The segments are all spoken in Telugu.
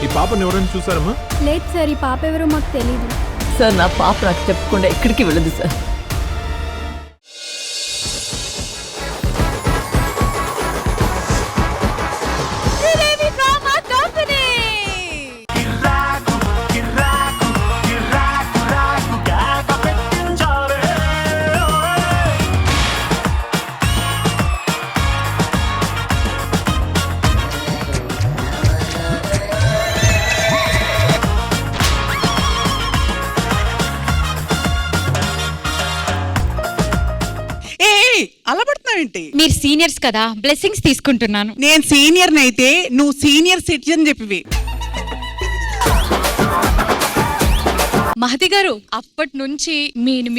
ఈ పాపను ఎవరైనా చూసారమ్మా? లేదు సార్, ఈ పాప ఎవరో మాకు తెలీదు సార్. నా పాప నాకు చెప్పకుండా ఎక్కడికి వెళ్ళదు సార్. మీరు సీనియర్స్ కదా, బ్లెస్సింగ్స్ తీసుకుంటున్నాను. నేను సీనియర్ అయితే నువ్వు సీనియర్ సిటిజన్ చెప్పివి. మహతి గారు, అప్పటి నుంచి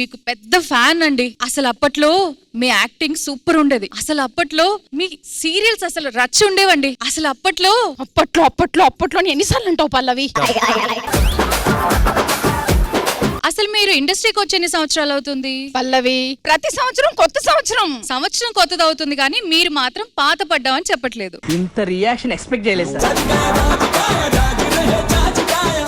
మీకు పెద్ద ఫ్యాన్ అండి. అసలు అప్పట్లో మీ యాక్టింగ్ సూపర్ ఉండేది. అసలు అప్పట్లో మీ సీరియల్స్ అసలు రచ్చ ఉండేవండి. అసలు అప్పట్లో ఎన్నిసార్లు అంటావు పల్లవి? అసలు మీరు ఇండస్ట్రీకి వచ్చి ఎన్ని సంవత్సరాలు అవుతుంది పల్లవి? ప్రతి సంవత్సరం కొత్త సంవత్సరం కొత్తది అవుతుంది, కానీ మీరు మాత్రం పాత పడ్డామని చెప్పట్లేదు. ఇంత రియాక్షన్ ఎక్స్పెక్ట్ చేయలేదు సార్.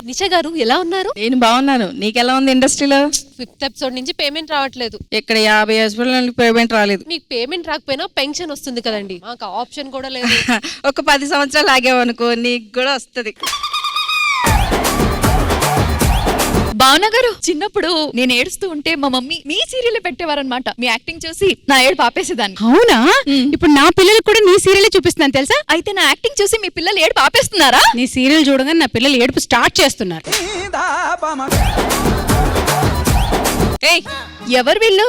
నిష గారు ఎలా ఉన్నారు? నేను బాగున్నాను. నీకెలా ఉంది ఇండస్ట్రీలో? 5th ఎపిసోడ్ నుంచి పేమెంట్ రావట్లేదు. ఇక్కడ 50 ఎపిసోడ్ పేమెంట్ రాలేదు. మీకు పేమెంట్ రాకపోయినా పెన్షన్ వస్తుంది కదండి, మాకు ఆప్షన్ కూడా లేదు. ఒక 10 సంవత్సరాలు ఆగేవనుకో నీకు కూడా వస్తుంది. భావన గారు, చిన్నప్పుడు నేను ఏడుస్తూ ఉంటే మా మమ్మీ మీ సీరియల్ పెట్టేవారనమాట. మీ యాక్టింగ్ చూసి నా ఏడు పాపేసేదాన్ని. అవునా? ఇప్పుడు నా పిల్లలకు కూడా నీ సీరియల్ చూపిస్తున్నాను తెలుసా? అయితే నా యాక్టింగ్ చూసి మీ పిల్లలు ఏడు పాపేస్తున్నారా? నీ సీరియల్ చూడగానే నా పిల్లలు ఏడుపు స్టార్ట్ చేస్తున్నారు. ఎవరు వీళ్ళు?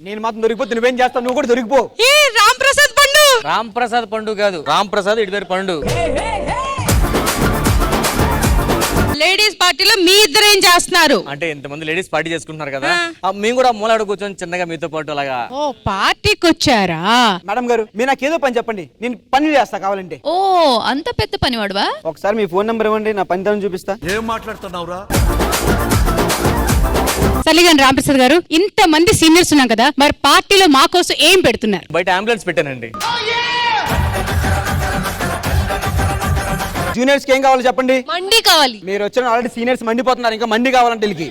నేను మాత్రం దొరికిపోతే నువ్వేం చేస్తావు? నువ్వు కూడా దొరికిపో. రామ్ ప్రసాద్ పండు కాదు, రామ్ ప్రసాద్ ఇటు పేరు పండు. లేడీస్ పార్టీలో మీ ఇద్దరు ఏం చేస్తున్నారు? అంటే ఇంతమంది లేడీస్ పార్టీ చేసుకుంటున్నారు కదా, మేము కూడా మూలాడు కూర్చొని చిన్నగా మీతో పాటు అలాగా. ఓ పార్టీకి వచ్చారా? మేడం గారు, మీరు నాకు ఏదో పని చెప్పండి, నేను పని చేస్తా కావాలంటే. ఓ అంత పెద్ద పనివాడువా? ఒకసారి మీ ఫోన్ నెంబర్ ఇవ్వండి, నా పనితనం చూపిస్తా. ఏం మాట్లాడుతున్నావురా? సలిగన్ రాంప్రసాద్ గారు, ఇంత మంది సీనియర్స్ ఉన్నాం కదా, మరి పార్టీలో మా కోసం ఏం పెడుతున్నారు? బయట అంబులెన్స్ పెట్టానండి. జూనియర్స్ కి ఏం కావాలో చెప్పండి. మండి కావాలి. మీరు వచ్చిన ఆల్రెడీ సీనియర్స్ మండిపోతున్నారు, ఇంకా మండి కావాలంటే వీళ్ళకి.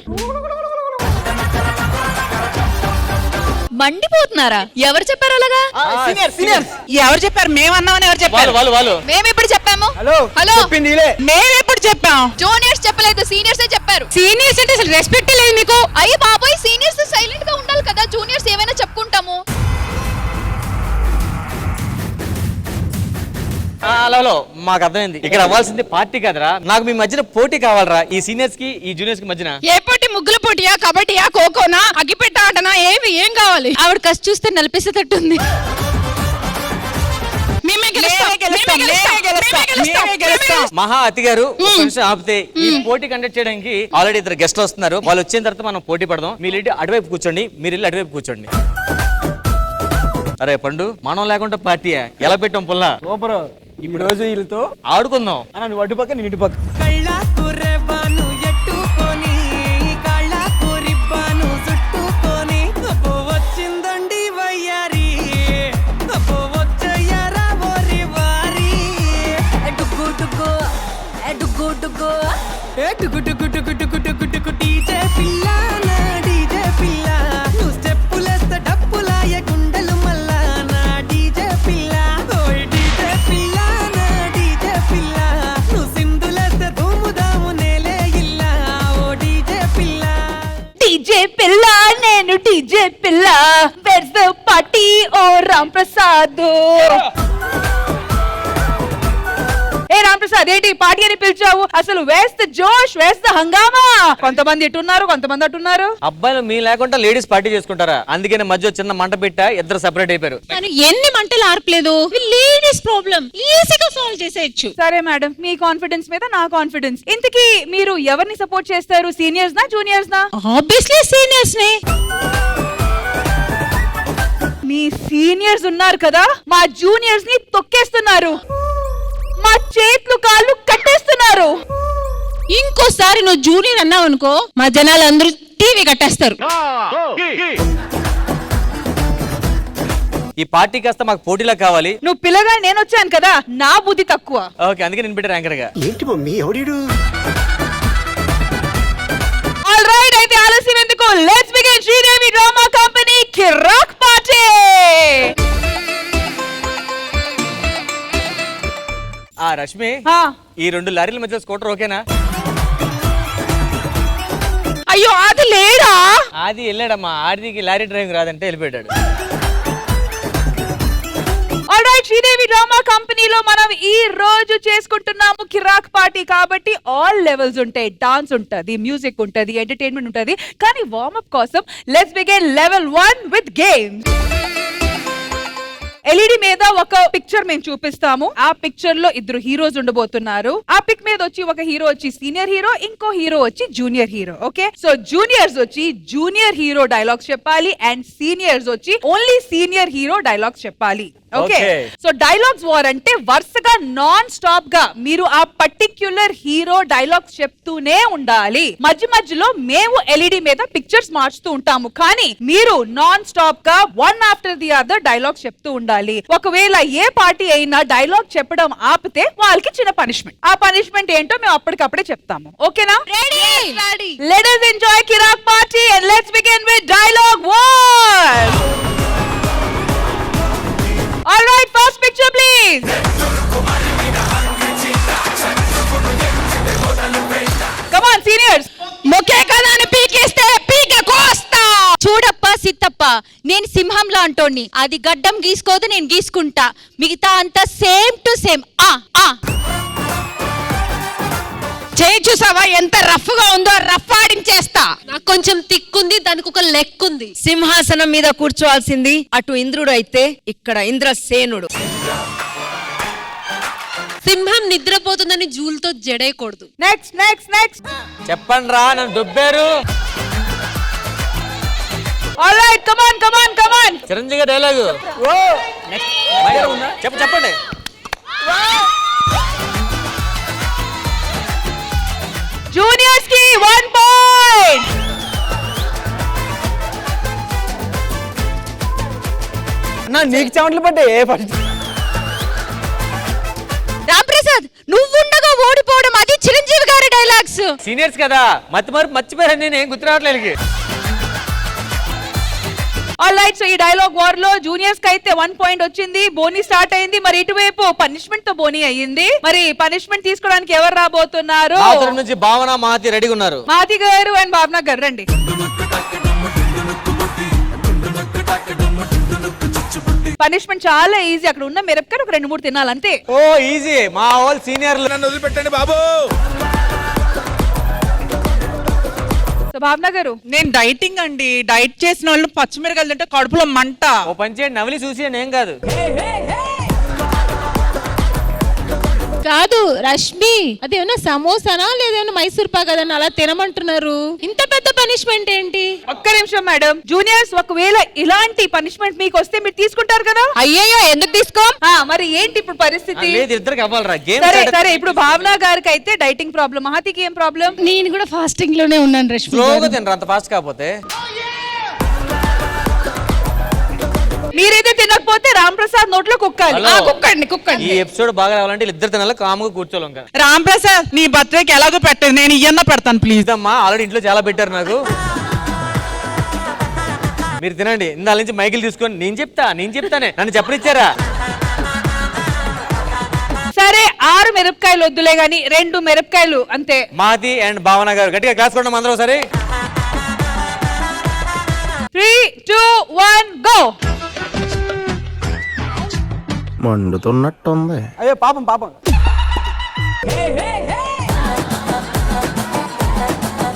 మండిపోతున్నారా? ఎవరు చెప్పారు అలాగా? ఎవరు చెప్పారు? మేమన్నామని ఎవరు చెప్పారు? వాళ్ళు మేము ఎప్పుడు చెప్పాము? హలో చెప్పింది వీళ్ళే. మేము ఎప్పుడు చెప్పాం? జూనియర్స్ చెప్పలేదు, సీనియర్స్ చెప్పారు. సీనియర్స్ అంటే అసలు రెస్పెక్ట్ లేదు మీకు. అయ్యి బాబాయ్, సీనియర్స్ సైలెంట్ గా ఉండాలి కదా, జూనియర్స్ ఏమైనా చెప్పుకుంటాము. హలో, మాకు అర్థమైంది. ఇక్కడ అవ్వాల్సింది పార్టీ కదరా, నాకు మీ మధ్యన పోటీ కావాలరా, ఈ సీనియర్స్ కి ఈ జూనియర్స్ కి మధ్యన. ఏ పోటీ? ముగ్గుల పోటీయా, కబడ్డీయా, ఖోఖోనా, అగ్గిపెట్ట ఆటనా, ఏం కావాలి? ఆవిడ కసి చూస్తే నలిపేసేటట్టుంది. మహా అతి గారు ఆపితే ఈ పోటీ కండక్ట్ చేయడానికి ఆల్రెడీ 2 గెస్ట్లు వస్తున్నారు. వాళ్ళు వచ్చిన తర్వాత మనం పోటీ పడదాం. మీరు వెళ్ళి అటువైపు కూర్చోండి, మీరు వెళ్ళి అటువైపు కూర్చోండి. అరే పండు, మనం లేకుండా పార్టీ ఎలా పెట్టాం పుల్లా? సూపర్. ఈ రోజు వీళ్ళతో ఆడుకుందాం. నువ్వు అటుపక్క, నేను ఇటుపక్క. నేను డీజే పిల్ల, వెర్స్ ద పార్టీ ఓ రామ్ ప్రసాద్. ఏ రామ్ ప్రసాద్, ఏంటి పార్టీ అని పిలిచావు? అసలు వేస్తే జోష్, వేస్తే హంగామా. కొంతమంది ఇటున్నారు, కొంతమంది అటున్నారు. అబ్బాయిలు మీ లేకుండా లేడీస్ పార్టీ చేసుకుంటారా? అందుకని మధ్య చిన్న మంట పెట్టా, ఇద్దరు సెపరేట్ అయిపోయారు. ఎన్ని మంటలు ఆర్పలేదు. లేడీస్ ప్రాబ్లం ఈజీగా సాల్వ్ చేసేయచ్చు. సరే మేడం, మీ కాన్ఫిడెన్స్ మీద నా కాన్ఫిడెన్స్. ఇంతకీ మీరు ఎవరిని సపోర్ట్ చేస్తారు? సీనియర్స్ నా, జూనియర్స్ నా? ఆబ్వియస్లీ సీనియర్స్ నే. మీ సీనియర్స్ ఉన్నారు కదా, మా జూనియర్స్ ని తొక్కేస్తున్నారు, మా చేతులు కాళ్ళు కట్టేస్తున్నారు. ఇంకోసారి నువ్వు జూనియర్ అన్నావు అనుకో, మా జనాలు అందరూ టీవీ కట్టేస్తారు. ఈ పార్టీ కాస్త మాకు పోటీలా కావాలి. నువ్వు పిల్లగా నేను వచ్చాను కదా, నా బుద్ధి తక్కువ. ఓకే, అందుకే నేను పెట్టాను యాంకర్ గా. ఏంటి మమ్మీ ఎవడీడు? ఆల్ రైట్, అయితే ఆలస్యం ఎందుకు, let's begin Sridevi drama company Kirak party. ఆ రష్మి, ఈ 2 లారీల మధ్య స్కూటర్ ఓకేనా? అయ్యో అది లేడా? ఆది వెళ్ళాడమ్మా, ఆదికి లారీ డ్రైవింగ్ రాదంటే వెళ్ళిపోయాడు. ఆల్రైట్, శ్రీదేవి డ్రామా కంపెనీలో మనం ఈ రోజు చేసుకుంటున్నాము కిరాక్ పార్టీ. కాబట్టి ఆల్ లెవెల్స్ ఉంటాయి, డాన్స్ ఉంటది, మ్యూజిక్ ఉంటది, ఎంటర్టైన్మెంట్ ఉంటది. కానీ వార్మప్ కోసం let's begin level 1 with games. LED మీద ఒక పిక్చర్ మేము చూపిస్తాము. ఆ పిక్చర్ లో 2 హీరోస్ ఉండబోతున్నారు. ఆ పిక్ మీద వచ్చి ఒక హీరో వచ్చి సీనియర్ హీరో, ఇంకో హీరో వచ్చి junior hero. Okay, so juniors వచ్చి జూనియర్ హీరో డైలాగ్స్ చెప్పాలి అండ్ సీనియర్స్ వచ్చి ఓన్లీ సీనియర్ హీరో డైలాగ్స్ చెప్పాలి. ఓకే, సో డైలాగ్స్ వార్ అంటే వరుసగా నాన్ స్టాప్ గా మీరు ఆ పర్టిక్యులర్ హీరో డైలాగ్స్ చెప్తూనే ఉండాలి. మధ్య మధ్యలో మేము ఎల్ఈడి మీద పిక్చర్స్ మార్చుతూ ఉంటాము, కానీ మీరు నాన్ స్టాప్ గా one after the other dialogues చెప్తూ ఉండాలి. ఒకవేళ ఏ పార్టీ అయినా డైలాగ్ చెప్పడం ఆపితే వాళ్ళకి చిన్న పనిష్మెంట్. ఆ పనిష్మెంట్ ఏంటో మేము అప్పటికప్పుడే చెప్తాము. ఓకేనా? Let us enjoy Kirak party and let's begin with dialogue war. All right, first picture please. Come on seniors. మొకే కదా అని పీకేస్తే పీక కోస్తా. చూడప్ప సిత్తప్ప, నేను సింహంలో అంటోని, అది గడ్డం గీసుకోదు, నేను గీసుకుంటా. మిగతా అంతా సేమ్ టు సేమ్. చేయి చూసావా ఎంత రఫ్ గా ఉందో, రఫ్ ఆడించేస్తా. నాకు కొంచెం తిక్కుంది, దానికి ఒక లెక్కుంది. సింహాసనం మీద కూర్చోవాల్సింది అటు ఇంద్రుడు అయితే ఇక్కడ ఇంద్రసేనుడు. సింహం నిద్రపోతుందని జూలతో జడేయకూడదు. Next next next. చెప్పండి రా, నన్ను దుబ్బారు. All right, come on come on come on. Chiranjeevi dialogue చెప్పండి. జూనియర్స్ కి 1 పాయింట్. నా నీకు చెమటలు పడ్డాయి. రాంప్రసాద్, నువ్వుండగా ఓడిపోవడం అది చిరంజీవి గారి డైలాగ్స్. సీనియర్స్ కదా, మర్చిపోయాను, నేను ఏం గుర్తు రావట్లేదు. ఆల్ రైట్, సో ఈ డైలాగ్ వార్ లో జూనియర్స్ కి అయితే 1 పాయింట్ వచ్చింది. బోనీ స్టార్ట్ అయింది. మరి ఇటువైపు పనిష్మెంట్ తో బోనీ అయ్యింది. మరి పనిష్మెంట్ తీసుకోవడానికి ఎవరు రాబోతున్నారు? నుంచి భావన మహతి రెడీగా ఉన్నారు. మహతి గారు అండ్ భావన గారు రండి. పనిష్మెంట్ చాలా ఈజీ. అక్కడ ఉన్న మిరపకాయలు ఒక 2-3 తినాలి అంతే. ఓ ఈజీ, మా వాళ్ళు సీనియర్లు. నన్ను వదిలిపెట్టండి బాబు. సో భావన గారు, నేను డైటింగ్ అండి. డైట్ చేసిన వాళ్ళు పచ్చిమిరకాయలు తింటే కడుపులో మంట. ఓ పని చేయండి, నవలి చూసి ఏం కాదు. కాదు రష్మి, అదేమన్నా సమోసానా లేదేమన్నా మైసూర్ పాక్ కదన్నా అలా తినమంటున్నారు. ఇంత పెద్ద పనిష్మెంట్ ఏంటి? ఒక్క నిమిషం మేడం. జూనియర్స్, ఒకవేళ ఇలాంటి పనిష్మెంట్ మీకు వస్తే మీరు తీసుకుంటారు కదా? అయ్యయ్యో, ఎందుకు తీసుకో? మరి ఏంటి ఇప్పుడు పరిస్థితి? లేదు, ఇద్దరికి అవ్వాలరా గేమ్. సరే సరే, ఇప్పుడు భావన గారికి అయితే డైటింగ్ ప్రాబ్లం, మహతికి ఏం ప్రాబ్లం? నేను కూడా ఫాస్టింగ్ లోనే ఉన్నాను రష్మి. స్లోగా తినరా, అంత ఫాస్ట్ కాకపోతే. మీరైతే తినకపోతే రామ్ ప్రసాద్ నోట్లో కుక్కాలి. కుక్కండి. ఈ ఎపిసోడ్ బాగా రావాలంటే ఇద్దరు తినాలి, కాముగా కూర్చోలేం కదా. రామ్ ప్రసాద్, నీ బర్త్డేకి ఎలాగో పెట్టదు, నేను ఇయ్యన్న పెడతాను ప్లీజ్. అమ్మా, ఆల్రెడీ ఇంట్లో చాలా పెట్టారు నాకు. మీరు తినండి. ఇందాల నుంచి మైకిల్ తీసుకొని నేను చెప్తానే నన్ను చెప్పనిచ్చారా? సరే, 6 మిరపకాయలు వద్దులే గాని 2 మిరపకాయలు అంతే. మాది అండ్ భావన గారు గట్టిగా క్లాస్ కొట్టడం అందరూ ఒకసారి. 3, 2, 1 గో. మండుతున్నట్టుంది. అయ్యో పాపం.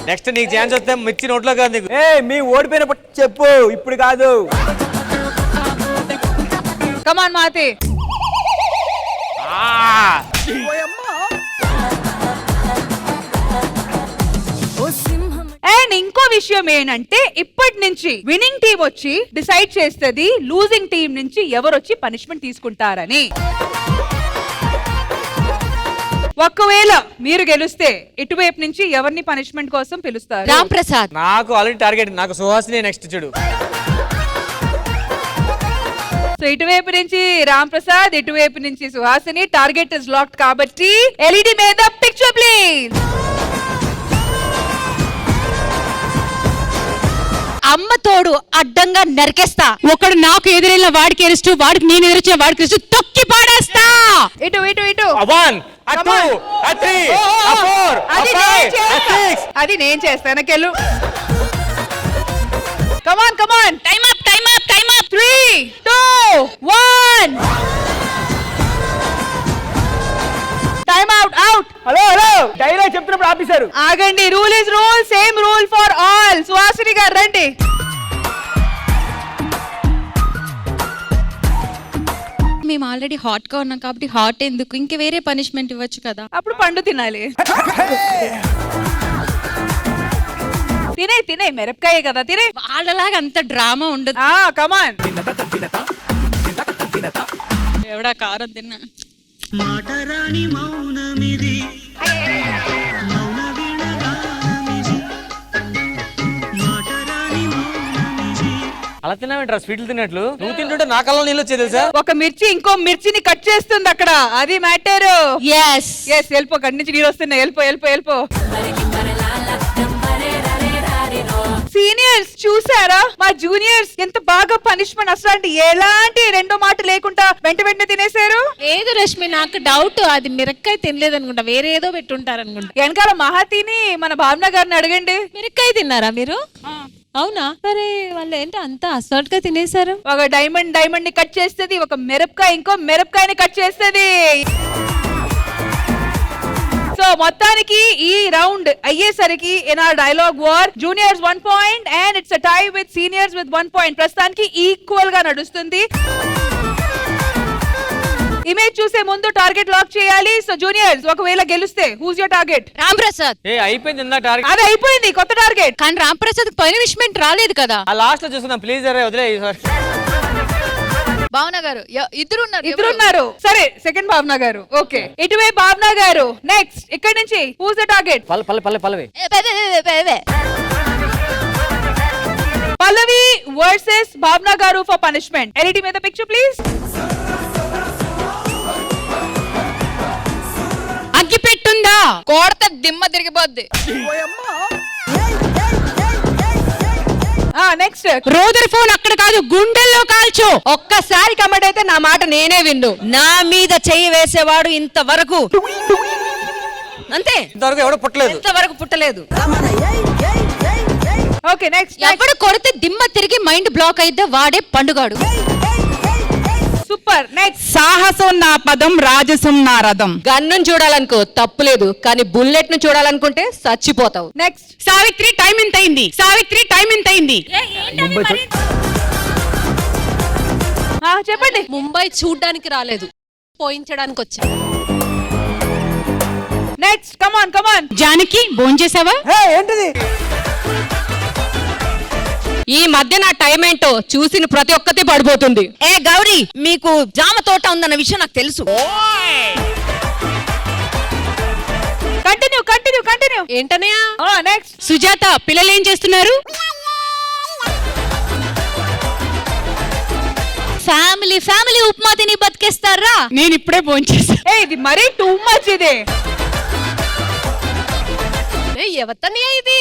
నెక్స్ట్ నీకు ఛాన్స్ వస్తే మిర్చి నోట్లో కాదు నీకు. మీ ఓడిపోయిన చెప్పు, ఇప్పుడు కాదు. Come on Mahathi. అండ్ ఇంకో విషయం ఏంటంటే, ఇప్పటి నుంచి విన్నింగ్ టీం వచ్చి డిసైడ్ చేస్తుంది లూజింగ్ టీం నుంచి ఎవరు వచ్చి పనిష్మెంట్ తీసుకుంటారని. ఒకవేళ మీరు గెలిస్తే ఇటువైపు నుంచి ఎవరిని పనిష్మెంట్ కోసం పిలుస్తారు? రామ్ ప్రసాద్. నాకు ఆల్రెడీ టార్గెట్, నాకు సుహాసిని నెక్స్ట్ చూడు. సో ఇటువైపు నుంచి రామ్ ప్రసాద్, ఇటువైపు నుంచి సుహాసిని. టార్గెట్ ఇస్ లాక్డ్ కాబట్టి ఎల్ఈడి మీద పిక్చర్ ప్లీజ్. అమ్మ తోడు అడ్డంగా నరికేస్తా. ఒకడు నాకు ఎదురైన వాడికి ఎరుస్తూ, వాడికి నేను ఎదురొచ్చిన వాడికి ఎరుస్తూ తొక్కి పాడేస్తా. ఇటు ఇటు ఇటు. 1 2 3 4 5 అది నేను చేస్తాను. వెనకెళ్ళు. Come on come on. Time up time up time up. 3 2 1. Time out out. Hello hello dialogue చెప్తున్నప్పుడు ఆపేశారు. ఆగండి. Rule is rule, same rule for all. Suhasini గారు రండి. మేము ఆల్రెడీ హాట్ గా ఉన్నాం కాబట్టి హాట్ ఎందుకు, ఇంక వేరే పనిష్మెంట్ ఇవ్వచ్చు కదా. అప్పుడు పండు తినాలి. తినే తినే మిరపకాయ కదా తినే. వాళ్ళలాగా అంత డ్రామా ఉండదు. కమాన్. ఎవడా కారం తిన్నా. అలా తిన్నావేంట్రా స్వీట్లు తిన్నట్లు? నువ్వు తింటుంటే నా కళ్ళ నీళ్ళు వచ్చేది తెలుసా? ఒక మిర్చి ఇంకో మిర్చిని కట్ చేస్తుంది అక్కడ. అది మ్యాటర్. Yes yes. వెళ్ళిపో. కడి నుంచి నీళ్ళు వస్తున్నాయి. వెళ్ళిపో వెళ్ళిపో వెళ్ళిపో. సీనియర్స్ చూసారా మా జూనియర్స్ ఎంత బాగా పనిష్మెంట్, అసలు ఎలాంటి రెండో మాట లేకుండా వెంట వెంటనే తినేశారు. లేదు రష్మి, నాకు డౌట్, అది మిరక్కాయ తినలేదు అనుకుంటా, వేరే ఏదో పెట్టుంటారు అనుకుంటా. వెనకాల మహాతిని మన భావన గారిని అడగండి. మిరక్కాయ తిన్నారా మీరు? అవునా? సరే, వాళ్ళు ఏంటి అంత అసర్ట్ గా తినేశారు? ఒక డైమండ్ ని కట్ చేస్తుంది, ఒక మిరపకాయ ఇంకో మిరపకాయని కట్ చేస్తుంది. సో మొత్తానికి ఈ రౌండ్ అయ్యేసరికి in our dialogue war juniors 1 point and it's a tie with seniors with 1 point. ప్రస్తుతానికి ఈక్వల్ గా నడుస్తుంది. ఇమేజ్ చూసే ముందు టార్గెట్ లాక్ చేయాలి. సో జూనియర్స్ ఒకవేళ గెలిస్తే who's your target? Ram Prasad. అయిపోయింది ఇందా టార్గెట్. అది అయిపోయింది, కొత్త టార్గెట్. కానీ రామ్ ప్రసాద్ పనిష్మెంట్ రాలేదు కదా. ఆ లాస్ట్ లో చూసుకుందాం ప్లీజ్. అరే వదిలే ఈసారి. భావన గారు ఇద్దరున్నారు. సరే, సెకండ్ భావన గారు. ఓకే, ఇటువైపు భావన గారు. నెక్స్ట్ ఇక్కడ నుంచి who's the target? Pallavi. Pallavi versus Bhavana గారు ఫర్ పనిష్మెంట్. ఎల్ఈడి మీద పిక్చర్ ప్లీజ్. అగ్గి పెట్టుందా? కోడత దిమ్మ తిరిగిపోద్ది. నెక్స్ట్. రోదర్ ఫోన్ అక్కడ కాదు, గుండెల్లో కాల్చు. ఒక్కసారి కమెంట్ అయితే నా మాట నేనే విండు. నా మీద చెయ్యి వేసేవాడు ఇంతవరకు అంతే, ఇంతవరకు ఎవడో పుట్టలేదు. ఇంతవరకు పుట్టలేదు. Okay, next. ఎవడు కొడితే దిమ్మ తిరిగి మైండ్ బ్లాక్ అయితే వాడే పండుగాడు. సూపర్. నెక్స్ట్. సాహసం నా పదం, రాజసం నా రథం. గన్నును చూడాలనుకో తప్పులేదు, కానీ బుల్లెట్ ను చూడాలనుకుంటే చచ్చిపోతావు. నెక్స్ట్. సావిత్రి టైం ఎంత అయింది? సావిత్రి టైం ఎంత అయింది? చెప్పండి. ముంబై చూడ్డానికి రాలేదు, పోయించడానికి వచ్చా. నెక్స్ట్. కమాన్ కమాన్. జానకి భోంచేసావా? ఏంటిది? ఈ మధ్య నా టైం ఏంటో చూసిన ప్రతి ఒక్కటి పడిపోతుంది. ఏ గౌరీ, మీకు జామ తోట ఉందన్న విషయం నాకు తెలుసు. కంటిన్యూ. ఏంటనయా? నెక్స్ట్. సుజాత పిల్లలు ఏం చేస్తున్నారు? ఫ్యామిలీ ఉప్మా తిని బతికేస్తారా? నేను ఇప్పుడే భోంచేసా. ఇది మరీ టూ మచ్ ఇదే. ఎవతనయా ఇది?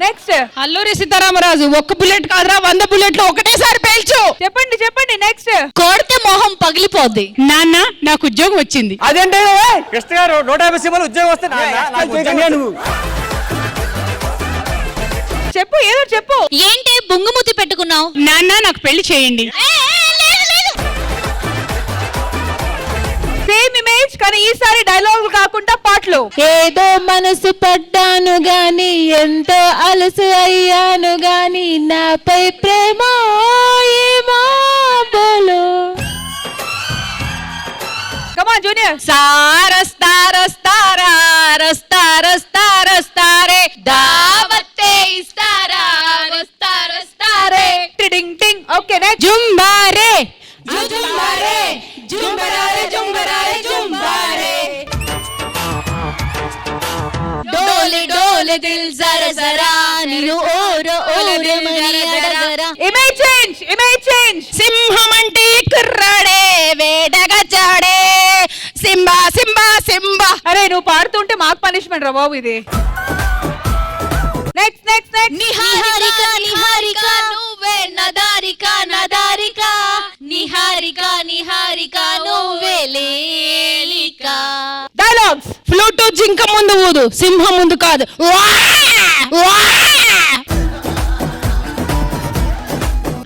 నెక్స్ట్. అల్లూరి సీతారామరాజు ఒక్క బుల్లెట్ కాదురా 100 బుల్లెట్లు ఒకటేసారి పేల్చు. చెప్పండి. నెక్స్ట్. కొడితే మొహం పగిలిపోద్ది. నాన్న నాకు ఉద్యోగం వచ్చింది. అదేంటే కృష్ణ గారు 150 సినిమాలు ఉద్యోగం వస్తే నువ్వు చెప్పు, ఏదో చెప్పు. ఏంటి బొంగుమూతి పెట్టుకున్నావు? నాన్న నాకు పెళ్లి చేయండి. సేమ్ ఇమేజ్ కానీ ఈసారి డైలాగ్ కాకుండా పాటలు. ఏదో మనసు పడ్డాను గాని, ఎంతో అలసు అయ్యాను గాని, నాపై ప్రేమ ఏమో బోలో. కమాన్ జూనియర్. రస్తారే దావతే ఇస్తారా రస్తారే. టింగ్ టింగ్. Okay, next. జుంబారే జుంబారే జుంబరారే జుంబరారే జుంబారే. డోలి డోలి బోలే దిల్ జరా జరా నిన్ను ఓరో ఓరమని అడగరా. Image change. సింహం అంటే కుర్రాడే వేడగచ్చాడే సింబా సింబా సింబా. అరే నువ్వు పాడుతుంటే మాకు పనిష్మెంట్ రా బాబు ఇది. నెక్స్ట్ నిహారిక నిహారిక నువ్వే నదారిక నదారిక నిహారిక నిహారిక నువ్వే లేలిక. డైలాగ్స్. ఫ్లూటు జింక ముందు ఊదు సింహం ముందు కాదు.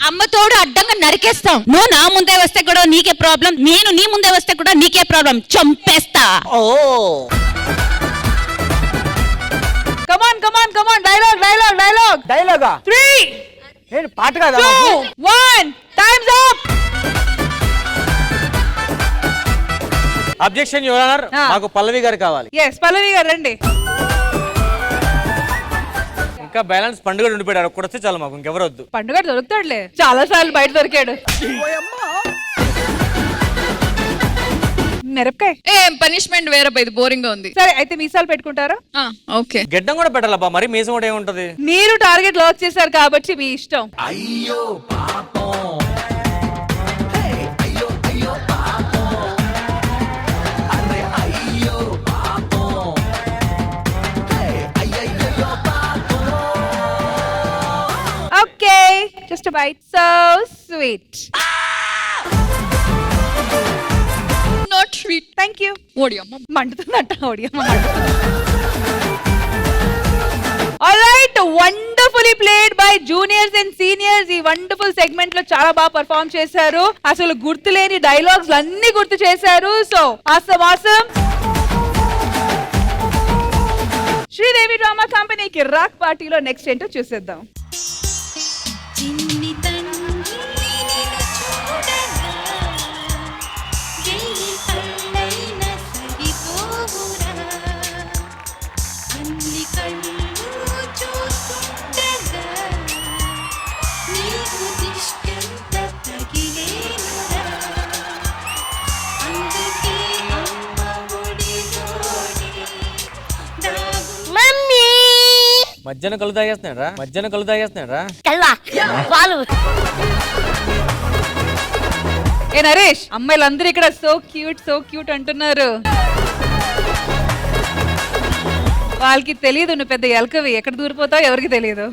అమ్మ తోడు అడ్డంగా నరికేస్తాం. నువ్వు నా ముందే వస్తే కూడా నీకే ప్రాబ్లం, నేను నీ ముందే వస్తే కూడా నీకే ప్రాబ్లం, చంపేస్తా. ఓ కమాన్ డైలాగ్. డైలాగా 3 నేను పాట కాదా 2 1 times up. Objection your honour, మాకు పల్లవి గారు కావాలి. yes పల్లవి గారు రండి. ఇంకా బ్యాలెన్స్ పండుగ ఉండిపోయారు, ఒక్కడొస్తే చాలు మాకు, ఇంకెవరు వద్దు. పండుగ దొరుకుతాడులే, చాలా సార్లు బయట దొరికాడు. మిరపకాయ. ఏం పనిష్మెంట్ వేరే ఇది బోరింగ్ గా ఉంది. సరే అయితే మీసాలు పెట్టుకుంటారా? ఓకే. గెడ్డం కూడా పెట్టాలబ్బా, మరి మీసం కూడా ఏముంటది? మీరు టార్గెట్ లాక్ చేశారు కాబట్టి మీ ఇష్టం. Okay just bite. So sweet. Not sweet. Thank you. ఓడియమ్మ మండుతుందంట. Alright, wonderfully played by juniors and seniors. ఈ వండర్ఫుల్ సెగ్మెంట్ లో చాలా బాగా పర్ఫార్మ్ చేశారు. అసలు గుర్తులేని డైలాగ్స్ అన్ని గుర్తు చేశారు. So awesome. శ్రీదేవి డ్రామా కంపెనీకి రాక్ పార్టీలో నెక్స్ట్ ఏంటో చూసేద్దాం. మధ్యాహ్నం కళ్ళు తాగేస్తున్నాడు రా. ఏ నరేష్, అమ్మాయిలందరూ ఇక్కడ సో క్యూట్ అంటున్నారు. వాళ్ళకి తెలియదు నువ్వు పెద్ద ఎలకవి, ఎక్కడ దూరిపోతావు ఎవరికి తెలియదు.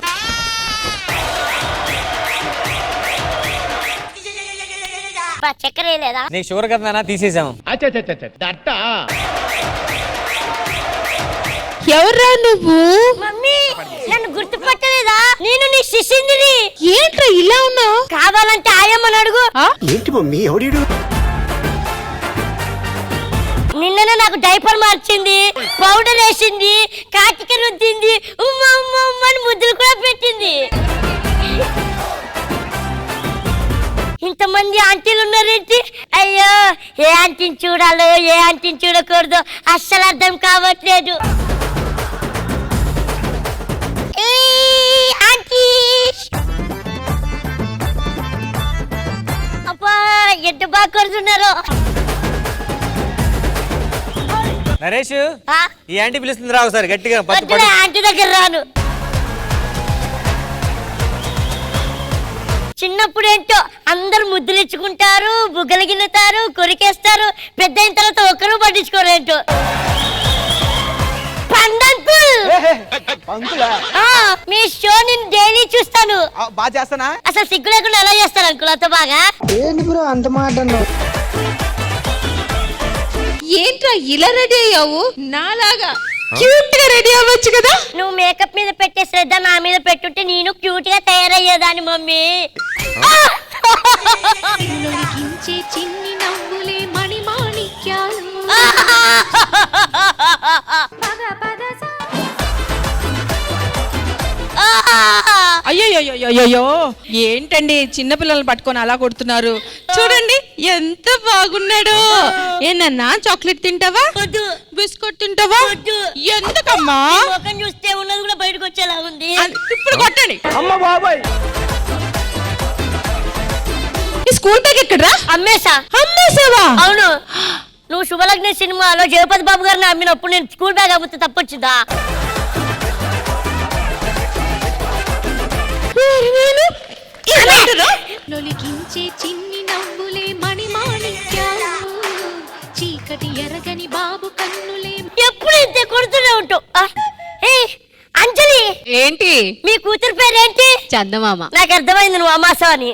నీకు షుగర్ కదా తీసేసాము. ఎవర్రా నువ్వు? నన్ను గుర్తుపట్టలేదా? నేను నీ శిష్యుడిని. ఏంట్రా ఇలా ఉన్నావు? కావాలంటే ఆయమ్మని అడుగు. ఏంటి మమ్మీ ఎవడీడు? నిన్ననే నాకు డైపర్ మార్చింది, పౌడర్ వేసింది, కాటిక రుద్దింది, ఉమ్మ అని ముద్దులు కూడా పెట్టింది. ఇంతమంది ఆంటీలు ఉన్నారేంటి? అయ్యో, ఏ ఆంటీని చూడాలో ఏ ఆంటీని చూడకూడదు అస్సలు అర్థం కావట్లేదు. అబ్బా ఎంత బాగా కొడుతున్నారు. నరేష్, ఈ ఆంటీ పిలుస్తుంది రా ఒకసారి గట్టిగా. ఆంటీ దగ్గర రాను. చిన్నప్పుడు ఏంటో అందరు ముద్దులు ఇచ్చుకుంటారు, బుగ్గలు గిన్నుతారు, కొరికేస్తారు. పెద్ద అయిన తర్వాత ఒక్కరు పట్టించుకోరు ఏంటో. మీ షో నేను డైలీ చూస్తాను. బాగా చేస్తానా? అసలు సిగ్గు లేకుండా ఎలా చేస్తారు అంకుల్ అంత బాగా? అంత మాట ఏంట్రా ఇలా రెడీ అయ్యావు? నాలాగా క్యూట్ గా రెడీ అవ్వచ్చు కదా. నువ్వు మేకప్ మీద పెట్టే శ్రద్ధ నా మీద పెట్టుంటే నేను క్యూట్ గా తయారయ్యేదాన్ని మమ్మీ. చిన్ని నవ్వులే మణిమాణిక్యాలు. అయ్యో ఏంటండి చిన్నపిల్లల్ని పట్టుకొని అలా కొడుతున్నారు? చూడండి ఎంత బాగున్నాడు. ఏనన్నా చాక్లెట్ తింటావా? బిస్కెట్ తింటావా? ఎందుకమ్మా? ముఖం చూస్తే ఉన్నది కూడా బయటకు వచ్చేలా ఉంది. ఇప్పుడు కొట్టండి. అమ్మ బాబాయ్, ఈ స్కూల్ బ్యాగ్ ఎక్కడరా? అమ్మేసావా? అవును. నువ్వు శుభలగ్న సినిమాలో జయపతి బాబు గారిని అమ్మినప్పుడు నేను స్కూల్ బ్యాగ్ అమ్మితే తప్పొచ్చిందా? నొలికించే చిన్ని నవ్వులే మణిమాణిక్యాలు చీకటి ఎరగని బాబు కన్నులే ఎప్పుడు ఇంతే కొడుతూనే ఉంటావు. అంజలి, ఏంటి? మీ కూతురు పేరేంటి? చందమామ. నాకు అర్థమైంది నువ్వు అమాస అని.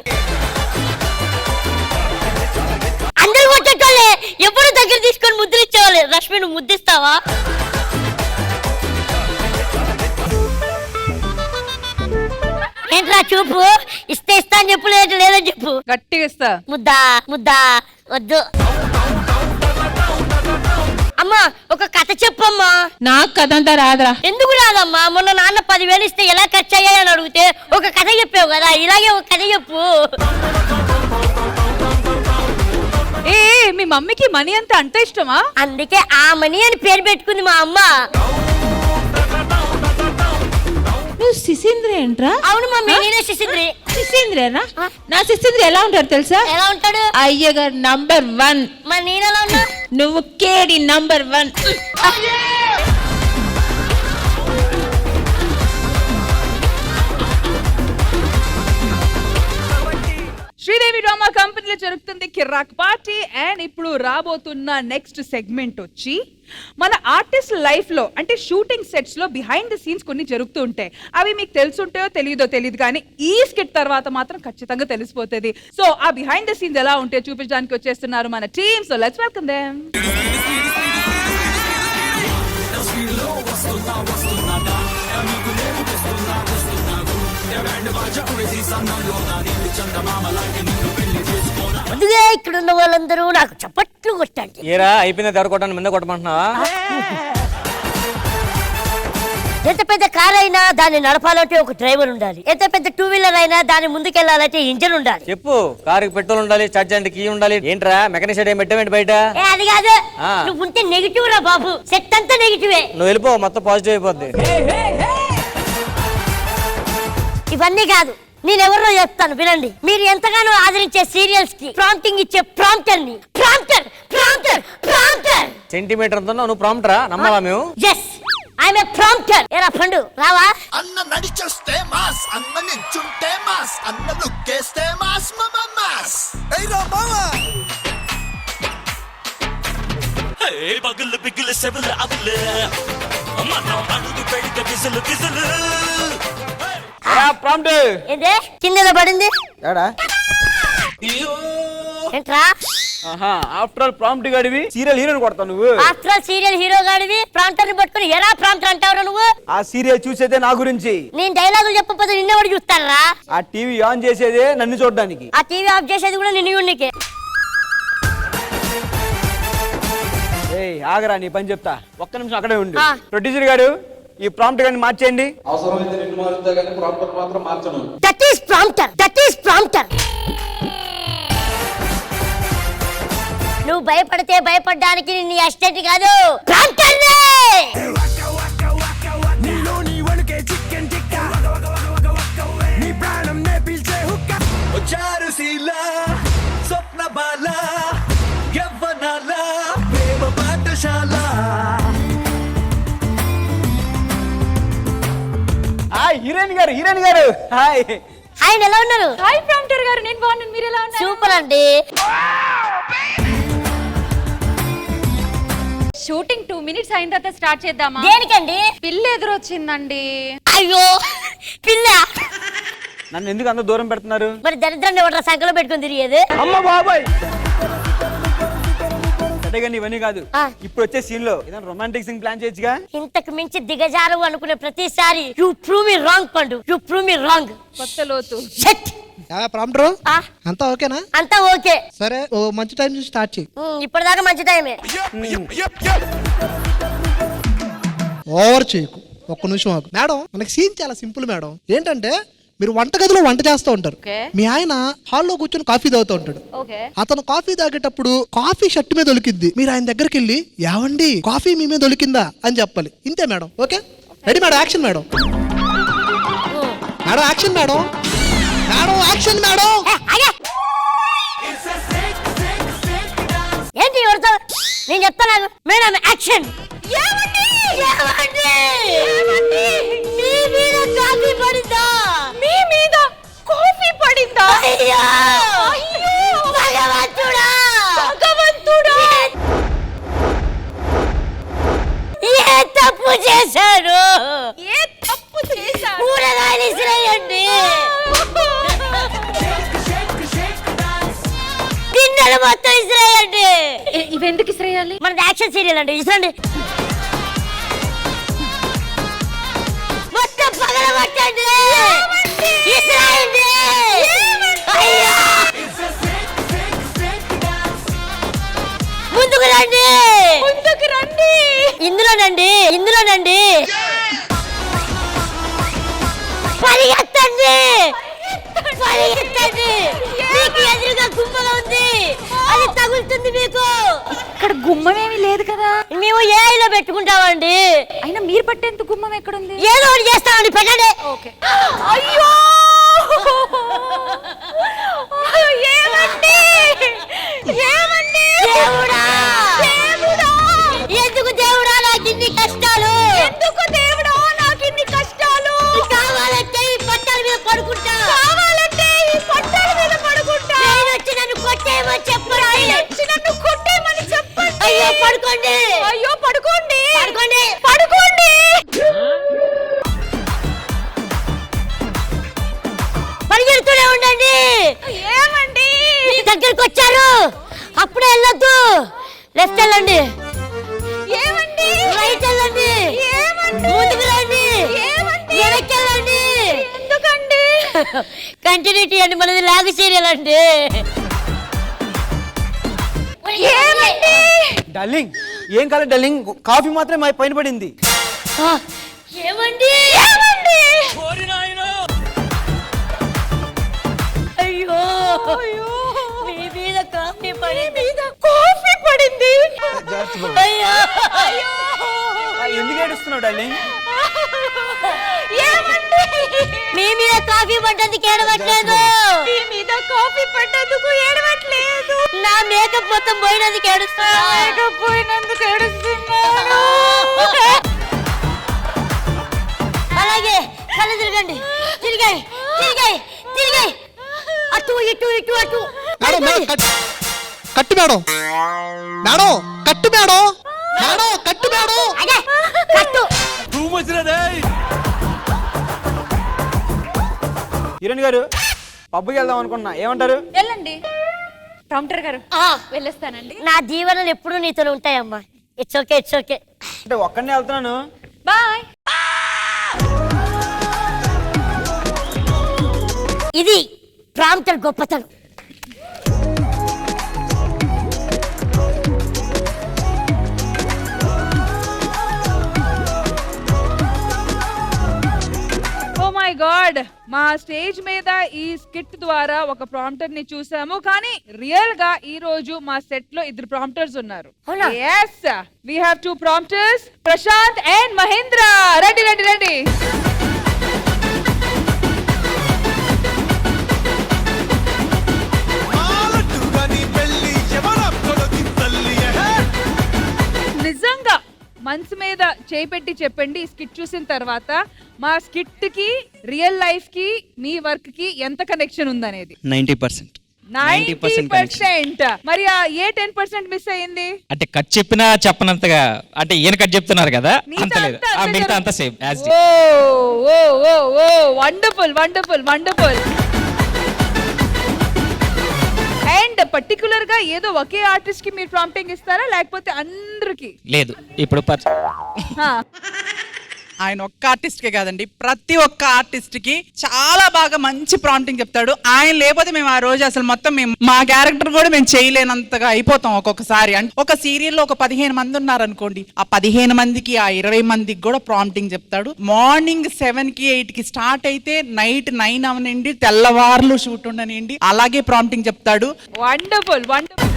అందరు కొట్టేటోళ్ళే, ఎప్పుడు దగ్గర తీసుకొని ముద్దులు ఇచ్చేవాళ్ళే. రష్మి, నువ్వు ముద్దిస్తావా? ఏంట్రా చూపు? ఇస్తే ఇస్తా అని చెప్పు, లేదని చెప్పు. గట్టిగా ఇస్తా. ముద్దా ముద్దా వద్దు. అమ్మా, ఒక కథ చెప్పమ్మా. నాకు కథ అంతా రాదురా. ఎందుకు రాదమ్మా? మొన్న నాన్న 10,000 ఇస్తే ఎలా ఖర్చు అయ్యాయని అడిగితే ఒక కథ చెప్పావు కదా, ఇలాగే ఒక కథ చెప్పు. ఏ మీ మమ్మీకి మనీ అంటే అంత ఇష్టమా? అందుకే ఆ మనీ అని పేరు పెట్టుకుంది మా అమ్మ. నువ్వు శిశీంద్ర ఏంట్రా? అవును మమ్మీ, నేనే శిశీంద్రి. శిశీంద్రేనా? నా శిశీంద్ర ఎలా ఉంటారు తెలుసా? ఎలా ఉంటాడు? అయ్యగారు నంబర్ 1. మరి నేను ఎలా ఉన్నా? నువ్వు కేడి నంబర్ 1. శ్రీదేవి డ్రామా కంపెనీలో జరుగుతుంది కిర్రాక్ పార్టీ. అండ్ ఇప్పుడు రాబోతున్న నెక్స్ట్ సెగ్మెంట్ వచ్చి మన ఆర్టిస్ట్ లైఫ్ లో అంటే షూటింగ్ సెట్స్ లో బిహైండ్ ద సీన్స్ కొన్ని జరుగుతూ ఉంటాయి. అవి మీకు తెలుసుంటాయో తెలియదు కానీ ఈ స్కిట్ తర్వాత మాత్రం ఖచ్చితంగా తెలిసిపోతుంది. సో ఆ బిహైండ్ ద సీన్స్ ఎలా ఉంటాయో చూపించడానికి వచ్చేస్తున్నారు మన team. So let's welcome them. అందుకే ఇక్కడ ఉన్న వాళ్ళందరూ నాకు చప్పట్లు కొట్టండి. ఏరా అయిపోయింది, ఎవరు కొట్టండి, ముందే కొట్టమంటున్నావా? ఎంత పెద్ద కార్ అయినా దాన్ని నడపాలంటే ఒక డ్రైవర్ ఉండాలి. ఎంత పెద్ద 2 వీలర్ అయినా దాన్ని ముందుకెళ్లాలంటే ఇంజన్ ఉండాలి. చెప్పు. కారుకి పెట్రోల్ ఉండాలి, చార్జ్ అంటే కీ ఉండాలి. ఏంట్రా మెకానిక్ సైడ్ ఏం పెట్టావేంటి బయట? అది కాదు, నువ్వు ఉంటే నెగిటివ్ రా బాబు. సెట్ అంతా నెగిటివే. నువ్వు వెళ్ళిపో, మొత్తం పాజిటివ్ అయిపోద్ది. ఇవన్నీ కాదు, నేనెవరో చెప్తాను వినండి. మీరు ఎంతగానో ఆదరించే సీరియల్స్ కి ప్రాంప్టింగ్ ఇచ్చే ప్రాంప్టర్ ని. ప్రాంప్టర్ ప్రాంప్టర్ ప్రాంప్టర్ సెంటీమీటర్ అంతా నువ్వు ప్రాంప్టరా? నమ్మవా మేము? yes I'm a prompter. ఏరా పండు రావా? అన్న నడిచొస్తే మాస్, అన్న నించుంటే మాస్, అన్న లుక్కేస్తే మాస్ మాస్. ఏయ్ రా మామా, ఏ బగులు బిగులు సెబులు అబులు మనం అడుగు పెడితే బిజులు బిజులు. ప్రాంప్ట్ ఏందే కింద పడింది? ఏడా ఏంట్రా? ఆఫ్టర్ ఆల్ ప్రాంప్ట్ గాడివి సీరియల్ హీరోని కొడతావు నువ్వు. ఆఫ్టర్ ఆల్ సీరియల్ హీరో గాడివి ప్రాంప్టర్ ని పట్టుకొని ఎలా ప్రాంప్టర్ అంటావురా నువ్వు? ఆ సీరియల్ చూసేదే నా గురించి. నేను డైలాగులు చెప్పకపోతే నిన్నెవడు చూస్తారా? ఆ టీవీ ఆన్ చేసేదే నన్ను చూడడానికి. ఆ టీవీ ఆఫ్ చేసేది కూడా నిన్ను చూడనికే. ఏయ్ ఆగరా, నీ పని చెప్తా. ఒక్క నిమిషం అక్కడే ఉండు. ప్రొడ్యూసర్ గారు, ఈ ప్రాంప్ట్ గాని మార్చేయండి. అవసరమైతే నిన్ను మారుస్తా కానీ ప్రాంప్టర్ మాత్రం మార్చను. That is prompter, that is prompter. నువ్వు భయపడితే భయపడడానికి నీ అసిస్టెంట్ కాదు, ప్రాంప్టర్ నే. నీలోని వణుకే చికెన్ టిక్కా నీ ప్రాణం నే పీల్చే హుక్కా. చారుశీల స్వప్న బాల యవ్వనాల ప్రేమ పాఠశాల. హీరోయిన్ గారు హాయ్. ఆయన ఎలా ఉన్నారు? హాయ్ ప్రాంప్టర్ గారు, నేను బాగున్నాను, మీరు ఎలా ఉన్నారు? సూపర్ అండి. షూటింగ్ 2 minutes అయిన తర్వాత స్టార్ట్ చేద్దామా? దేనికండి? పిల్ల ఎదురొచ్చిందండి. అయ్యో పిల్ల. నన్ను ఎందుకు అంత దూరం పెడుతున్నారు? మరి దరిద్రాన్ని ఎవడ సంకలో పెట్టుకుని తిరిగేది? అమ్మ బాబాయ్. కానీ ఇవన్నీ కాదు, ఇప్పుడు వచ్చే సీన్ లో ఏదైనా రొమాంటిక్ సింగ్ ప్లాన్ చేయొచ్చుగా. ఇంతకు మించి దిగజారు అనుకునే ప్రతిసారి యు ప్రూవ్ మీ రాంగ్ పండు, యు ప్రూవ్ మీ రాంగ్. కొత్త లోతు. షట్. ప్రాంప్టర్ అంతా ఓకేనా? అంతా ఓకే. సరే, ఓ మంచి టైం చూసి స్టార్ట్ చేయి. ఇప్పటిదాకా మంచి టైమే. ఓవర్ చేయకు, ఒక్క నిమిషం ఆగు. మేడం, మనకి సీన్ చాలా సింపుల్ మేడం. ఏంటంటే మీరు వంటగదిలో వంట చేస్తూ ఉంటారు. మీ ఆయన హాల్లో కూర్చొని కాఫీ తాగుతూ ఉంటాడు. అతను కాఫీ తాగేటప్పుడు కాఫీ షర్ట్ మీద ఒలికిద్ది. మీరు ఆయన దగ్గరికి వెళ్ళి, ఏవండి కాఫీ మీ మీద ఒలికిందా అని చెప్పాలి. ఇంతే madam. Okay, ready madam? Action madam. Madam action madam. Madam action madam. ఏంటి ఎవరితో? నేను చెప్తాను మేడం యాక్షన్. ఏమండి ఏమండి ఏమండి మీ మీద కాఫీ పడిందా? మీ మీద అయిందా? అయ్యో! భగవంతుడా! భగవంతుడా! ఏ తప్పు చేశారు? ఏ తప్పు చేశారు? కూరగాయలు ఇసిరేయండి. గిన్నెలు మొత్తం ఇసిరేయండి. ఇవెందుకు ఇసిరేయాలి? మనది యాక్షన్ సీరియల్ అండి, ఇసరండి. మొత్తం పగలగొట్టండి. ఇసిరేయండి. అయ్యో! ముందుకు రండి. ముందుకు రండి. ఇందులోనండి, ఇందులోనండి. పరిగెత్తండి, పరిగెత్తండి. మీకు ఎదురుగా గుమ్మగా ఉంది, అది తగులుతుంది మీకు. ఇక్కడ గుమ్మం ఏమీ లేదు కదా. మేము ఏఐలో పెట్టుకుంటామండి. అయినా మీరు పట్టేంత గుమ్మం ఎక్కడుంది? ఏదో ఒకటి చేస్తామండి, పెట్టండి. ఓకే. అయ్యో! ఏమండి? ఏమండి? దేవుడా! దేవుడా! ఎందుకు దేవుడా నాకు ఇన్ని కష్టాలు? ఎందుకు దేవుడా నాకు ఇన్ని కష్టాలు? కావాలంటే ఈ పట్టాల మీద పడుకుంటా. కావాలంటే ఈ పట్టాల మీద పడుకుంటా. నేను వచ్చి నన్ను కొట్టేయమని చెప్పండి. వచ్చి నన్ను కొట్టేయమని చెప్పండి. అయ్యో పడుకోండి. అయ్యో పడుకోండి. పడుకోండి. పడుకోండి. పరిగెడుతూనే ఉండండి. ఏమండి? దగ్గరికి వచ్చారు, అప్పుడే వెళ్ళొద్దు. లెఫ్ట్ వెళ్ళండి. ఏమండి? రైట్ వెళ్ళండి. ఏమండి? ముందుకు రండి. ఏమండి? వెనక్కి వెళ్ళండి. ఎందుకండి? కంటిన్యూటీ అండి, మనది లాగు సీరియల్ అండి. ఏమండి? డార్లింగ్, ఏం కాలేదు డార్లింగ్, కాఫీ మాత్రమే మా పైన పడింది. ఏమండి? ఏమండి? అయ్యో మీ మీద కాఫీ పడింది. కాఫీ పడింది. అయ్యో ఎందుకు ఏడుస్తున్నావు డార్లింగ్? ఏమండి? మీ మీద కాఫీ పడ్డందుకు ఏడవట్లేదు. మీ మీద కాఫీ పడ్డందుకు ఏడవట్లేదు. నా మేకప్ మొత్తం పోయినందుకు ఏడుస్తున్నా. మేకప్ పోయినందుకు ఏడుస్తున్నాను. అలాగే కళ్ళు తిరగండి. తిరిగాయి, తిరిగాయి, తిరిగాయి. అటు ఇటు ఇటు అటు. మేడం మేడం కట్టు మేడం, మేడం కట్టు మేడం, మేడం కట్టు మేడం. అదే కట్టు. హీరోయిన్ గారు, పబ్కి వెళ్దాం అనుకున్నా, ఏమంటారు? వెళ్ళండి ప్రాంప్టర్ గారు. వెళ్ళొస్తానండి. నా దీవెనలు ఎప్పుడు నీతో ఉంటాయమ్మా. It's okay, it's okay. అంటే ఒక్కడనే వెళ్తున్నాను. బాయ్. ఇది ప్రాంప్టర్ గొప్పతనం. ఓ మై గాడ్, మా స్టేజ్ మీద ఈ స్కిట్ ద్వారా ఒక ప్రాంప్టర్ ని చూసాము, కానీ రియల్ గా ఈ రోజు మా సెట్ లో ఇద్దరు ప్రాంప్టర్స్ ఉన్నారు. అవునా? yes, we have two prompters, Prashanth and Mahendra. రండి రండి రండి. నిజంగా మనసు మీద చేపెట్టి చెప్పండి, ఈ స్కిట్ చూసిన తర్వాత మా స్కిట్ కి రియల్ లైఫ్ కి మీ వర్క్ కి ఎంత కనెక్షన్ ఉందనేది. 90%. 90%. మరి ఆ ఏ 10% మిస్ అయ్యింది? అంటే కట్ చెప్పినా చెప్పనంతగా, అంటే ఈయన కట్ చెప్తున్నారు కదా, మిగతా అంత లేదు. అంతా మిగతా అంతా సేమ్. ఓ ఓ ఓ ఓ wonderful wonderful wonderful. And particular గా ఏదో ఒకే ఆర్టిస్ట్ కి మీరు ప్రాంప్టింగ్ ఇస్తారా, లేకపోతే అందరికి? లేదు, ఇప్పుడు ఆయన ఒక్క ఆర్టిస్ట్ కే కాదండి, ప్రతి ఒక్క ఆర్టిస్ట్ కి చాలా బాగా మంచి ప్రాంప్టింగ్ చెప్తాడు. ఆయన లేకపోతే మేము ఆ రోజు అసలు మొత్తం మా క్యారెక్టర్ కూడా మేము చేయలేనంతగా అయిపోతాం ఒక్కొక్కసారి. అంటే ఒక సీరియల్లో ఒక 15 మంది ఉన్నారు అనుకోండి, ఆ 15 మందికి ఆ 20 మందికి కూడా ప్రాంప్టింగ్ చెప్తాడు. మార్నింగ్ 7కి 8కి స్టార్ట్ అయితే నైట్ 9 అవనండి, తెల్లవార్లు షూట్ ఉండనండి, అలాగే ప్రాంప్టింగ్ చెప్తాడు. Wonderful wonderful.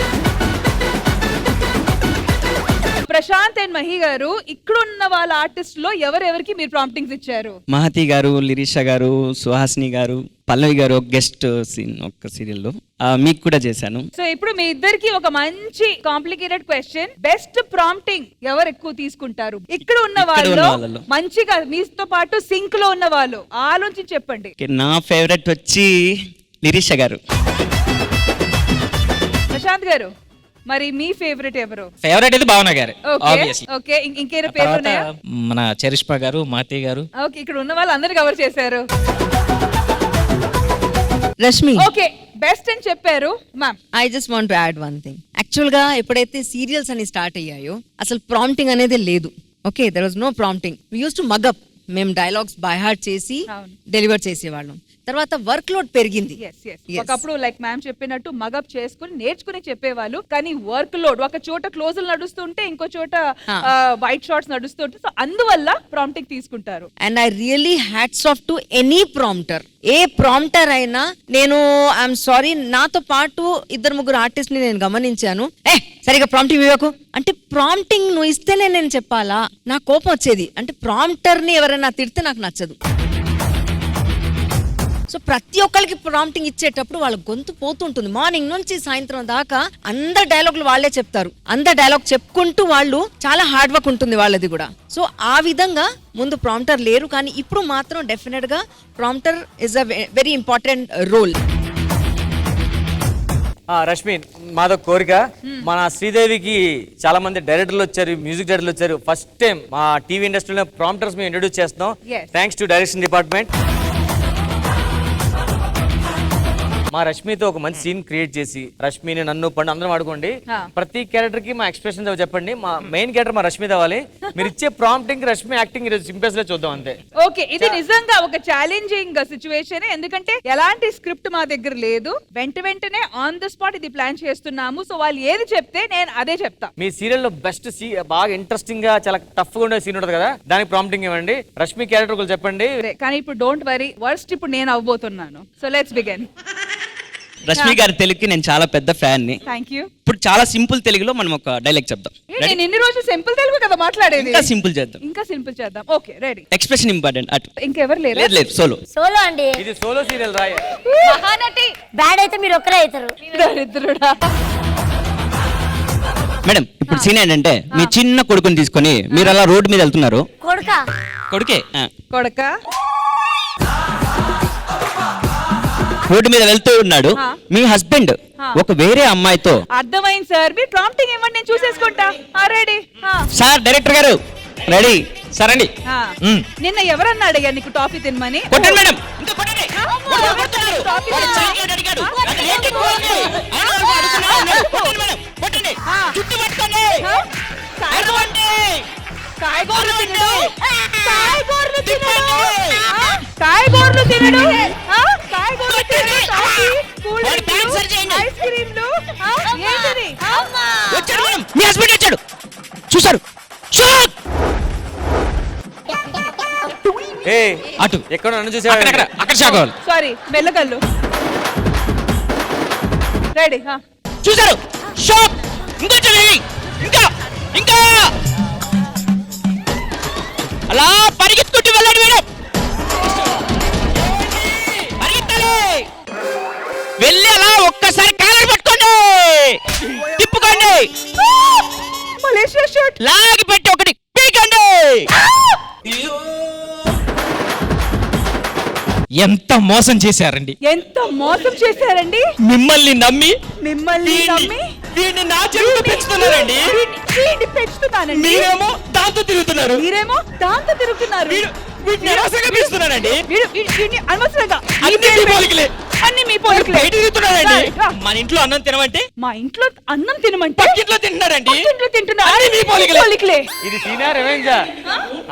Prashanth and Mahi గారు, ఇక్కడ ఉన్న వాళ్ళ ఆర్టిస్ట్ లో ఎవరెవరికి మీరు ప్రాంప్టింగ్స్ ఇచ్చారు? మహతి గారు, లిరిషా గారు, సుహాసిని గారు, పల్లవి గారు ఒక గెస్ట్ సీన్ ఒక సీరియల్లో మీకు కూడా చేశాను. సో ఇప్పుడు మీ ఇద్దరికి ఒక మంచి కాంప్లికేటెడ్ క్వశ్చన్, బెస్ట్ ప్రాంప్టింగ్ ఎవరు ఎక్కువ తీసుకుంటారు? ఇక్కడ ఉన్న వాళ్ళు మంచిగా మీతో పాటు సింక్ లో ఉన్న వాళ్ళు ఆలోచించి చెప్పండి. నా ఫేవరెట్ వచ్చి లిరీష గారు. ప్రశాంత్ గారు, మరి మీ ఫేవరెట్ ఎవరు? ఫేవరెట్ అయితే భావన గారు ఆబ్వియస్లీ. ఓకే, ఇంకేదో పేర్లు ఉన్నాయా? మన చరిష్మా గారు, మాతి గారు. ఓకే, ఇక్కడ ఉన్న వాళ్ళందరూ కవర్ చేశారు. రష్మి, ఓకే, బెస్ట్ అని చెప్పారు ma'am. I just want to add one thing. Actual గా ఎప్పుడైతే సీరియల్స్ అని స్టార్ట్ అయ్యాయో అసలు ప్రాంప్టింగ్ అనేది లేదు. Okay, there was no prompting. We use to mug up. మేము డైలాగ్స్ బై హార్ట్ చేసి డెలివర్ చేసేవాళ్ళం. తర్వాత వర్క్ లోడ్ పెరిగింది. ఒకప్పుడు లైక్ మ్యామ్ చెప్పినట్టు మగప్ చేసుకుని నేర్చుకుని చెప్పేవాళ్ళు, కానీ వర్క్ లోడ్ ఒక చోట క్లోజులు నడుస్తుంటే ఇంకో చోట వైట్ షార్ట్స్ నడుస్తుంటే, సో అందువల్ల ప్రాంప్టింగ్ తీసుకుంటారు. And I really hats off to any prompter. A prompter అయినా, నేను ఐఎమ్ సారీ, నాతో పాటు 2-3 ఆర్టిస్ట్ ని నేను గమనించాను, సరిగా ప్రాంప్టింగ్ ఇవ్వకు అంటే, ప్రాంప్టింగ్ నువ్వు ఇస్తేనే నేను చెప్పాలా, నా కోపం వచ్చేది. అంటే ప్రాంప్టర్ ని ఎవరైనా తిడితే నాకు నచ్చదు. సో ప్రతి ఒక్కరికి ప్రాంప్టింగ్ ఇచ్చేటప్పుడు వాళ్ళ గొంతు పోతుంటుంది. మార్నింగ్ నుంచి సాయంత్రం దాకా అందరు డైలాగులు వాళ్ళే చెప్తారు. అందరు డైలాగ్ చెప్పుకుంటూ వాళ్ళు చాలా హార్డ్ వర్క్ ఉంటుంది వాళ్ళది కూడా. సో ఆ విధంగా ముందు ప్రాంప్టర్ లేరు, కానీ ఇప్పుడు మాత్రం డెఫినెట్ గా prompter is a very important role. Rashmi, మాదో కోరిక, మన శ్రీదేవికి చాలా మంది డైరెక్టర్లు వచ్చారు, మ్యూజిక్ డైరెక్టర్లు వచ్చారు. ఫస్ట్ టైం మా టీవీ ఇండస్ట్రీలో ప్రాంప్టర్స్ మేము ఇంట్రొడ్యూస్ చేస్తున్నాం. Thanks to direction department. మా రష్మితో ఒక మంచి సీన్ క్రియేట్ చేసి, రష్మిని నన్ను పండు అందరం ఆడుకోండి. ప్రతి క్యారెక్టర్ కి మా ఎక్స్ప్రెషన్ చెప్పండి. మా మెయిన్ క్యారెక్టర్ మా రష్మి అవ్వాలి. మీరు ఇచ్చే ప్రాంప్టింగ్ రష్మి యాక్టింగ్ సింపుల్స్ లో చూద్దాం అంతే. ఓకే, ఇది నిజంగా ఒక ఛాలెంజింగ్ సిచ్యువేషన్. ఎందుకంటే ఎలాంటి స్క్రిప్ట్ మా దగ్గర లేదు, వెంటనే ఆన్ ద స్పాట్ ఇది ప్లాన్ చేస్తున్నాము. సో వాళ్ళు ఏది చెప్తే నేను అదే చెప్తా. మీ సీరియల్ లో బెస్ట్ బాగా ఇంట్రెస్టింగ్ గా చాలా టఫ్ గా ఉండే సీన్ ఉంటుంది కదా, దానికి ప్రాంప్టింగ్ ఇవ్వండి. రష్మి క్యారెక్టర్ కూడా చెప్పండి. కానీ ఇప్పుడు డోంట్ వరీ, వర్స్ట్ ఇప్పుడు నేను అవ్వబోతున్నాను. So let's begin. రష్మి గారి తెలుగుకి నేను చాలా పెద్ద ఫ్యాన్ ని. Thank you. ఇప్పుడు చాలా సింపుల్ తెలుగులో మనం ఒక డైలాగ్ చెప్దాం. నేను ఇన్ని రోజులు సింపుల్ తెలుగు కదా మాట్లాడేది, ఇంకా సింపుల్ చేద్దాం. ఇంకా సింపుల్ చేద్దాం. Okay, ready. Expression important. అటు ఇంకెవరు లేరు? లేదు, సోలో. సోలో అండి, ఇది సోలో సీరియల్ రాయ. మహానటి బ్యాడ్ అయితే మీరు ఒక్కరే అవుతారు. దరిద్రుడా. మేడం, ఇప్పుడు సీన్ ఏంటంటే, మీ చిన్న కొడుకుని తీసుకొని మీరు అలా రోడ్డు మీద వెళ్తున్నారు. కొడుకే రోడ్డు మీద వెళ్తూ ఉన్నాడు. మీ హస్బెండ్ ఒక వేరే అమ్మాయితో. అర్థమైంది సార్, మీరు ప్రాంప్టింగ్ ఇవ్వండి, నేను చూసేసుకుంటా. రెడీ సార్, డైరెక్టర్ గారు రెడీ సార్ అండి. నిన్న ఎవరన్నా అడిగా నీకు టాఫీ తినమని? కొట్టండి మేడం. కాయగూరలు తినడు, ఐస్ క్రీమ్లు. మీ హస్బెండ్ వచ్చాడు, చూసారు? అటు ఎక్కడ నన్ను చూసా, అక్కడ షాక్ అవ్వాలి. సారీ, మెల్లగల్లు. రెడీ చూసారు? షాక్. ఇంకా ఇంకా అలా పరిగెత్తుకుంటూ వెళ్ళండి మేడం. పరిగెత్తాలి, వెళ్ళి అలా ఒక్కసారి కాలర్ పట్టుకోండి, తిప్పుకోండి, మలేషియా షర్ట్ లాగి పెట్టి ఒకటి పీకండి. ఎంత మోసం చేశారండి, ఎంత మోసం చేశారండి. మిమ్మల్ని నమ్మి వీడిని నా చెవిలో పెంచుతున్నారండి. పెంచుతున్నానండి. మీరేమో దాంతో తిరుగుతున్నారు. వీడిని అనవసరంగా పిలుస్తున్నానండి. అనవసరంగా అన్ని మీ పోలికలే. బయట తిరుగుతున్నారండి. మన ఇంట్లో అన్నం తినమంటే మా ఇంట్లో అన్నం తినమంటే పక్కింట్లో తింటున్నారండి. అన్ని మీ పోలికలే. ఇది సీనియర్ రివెంజా?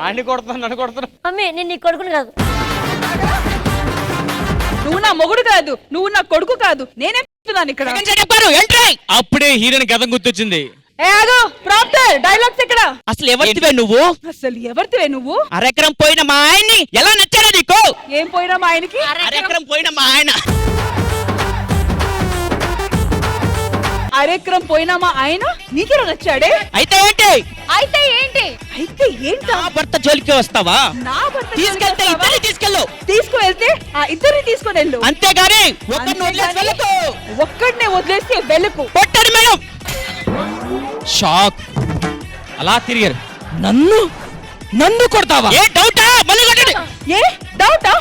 ఆడిని కొడుతున్నా, నన్ను కొడుతున్నా. మమ్మీ, నేను నీ కొడుకును కాదు. నువ్వు నా మొగుడు కాదు, నువ్వు నా కొడుకు కాదు, నేనే చెప్తున్నాను ఇక్కడ. అప్పుడే హీరోని గతం గుర్తొచ్చింది. డైలాగ్స్ ఎక్కడ? అసలు ఎవరితివే నువ్వు? అరెకరం పోయిన మా ఆయన్ని ఎలా నచ్చారా నీకు? ఏం పోయినా మా ఆయనకి? అరెకరం పోయిన మా ఆయన. అరెకరం పోయినా మా ఆయన నీకెలా నచ్చాడే? అయితే ఏంటి? అయితే ఏంటా? నా భర్త జోలికి వస్తావా? నా భర్త తీసుకెళ్తే ఇద్దరిని తీసుకెళ్ళు. తీసుకువెళ్తే ఆ ఇద్దరిని తీసుకొని వెళ్ళు. అంతేగాని ఒక్కడినే వదిలేసి వెళ్ళకు. కొట్టండి మేడం. షాక్. అలా తిరిగారు. నన్ను కొడతావా? ఏ డౌటా? మళ్ళీ కొట్టండి. ఏ డౌటా?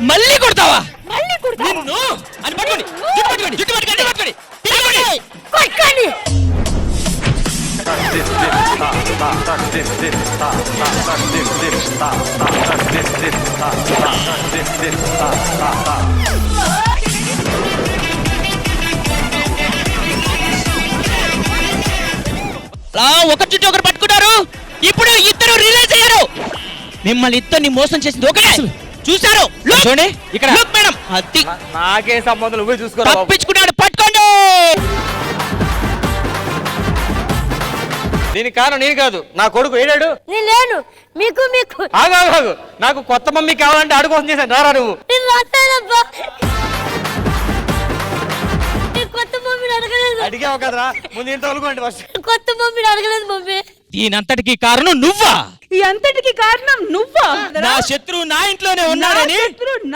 మళ్ళీ కొడతావా? మళ్ళీ కుడతాను. నిన్ను అని పట్టుకోండి, జుట్టు పట్టుకోండి, జుట్టు పట్టుకోండి, పట్టుకోండి, పట్టుకోండి. కొట్టుకోండి. ఒక చుట్టూ ఒకరు పట్టుకున్నారు. ఇప్పుడు ఇద్దరు రిలీజ్ అయ్యారు. మిమ్మల్ని ఇద్దరిని మోసం చేసింది ఒకటే. చూసారు చూడండి ఇక్కడ మేడం. అది నాకే సంబంధం, నువ్వే చూసుకో. తప్పించుకున్నాడు, పట్టుకోండి. దీనికి కారణం నేను కాదు, నా కొడుకు ఏడాడు. నేను లేను. మీకు మీకు ఆగు, నాకు కొత్త మమ్మీ కావాలంటే అడుగు చేశాను. రారా నువ్వు. నేను రాస్తానబ్బా. కొత్త మమ్మీని అడగలేదు. అడిగావు కదరా, ముందు ఇంత తొలగండి ఫస్ట్. కొత్త మమ్మీని అడగలేదు మమ్మీ. దీనంతటికి కారణం నువ్వా? ఈ అంతటికి కారణం నువ్వా? నా శత్రువు నా ఇంట్లోనే ఉన్నాడని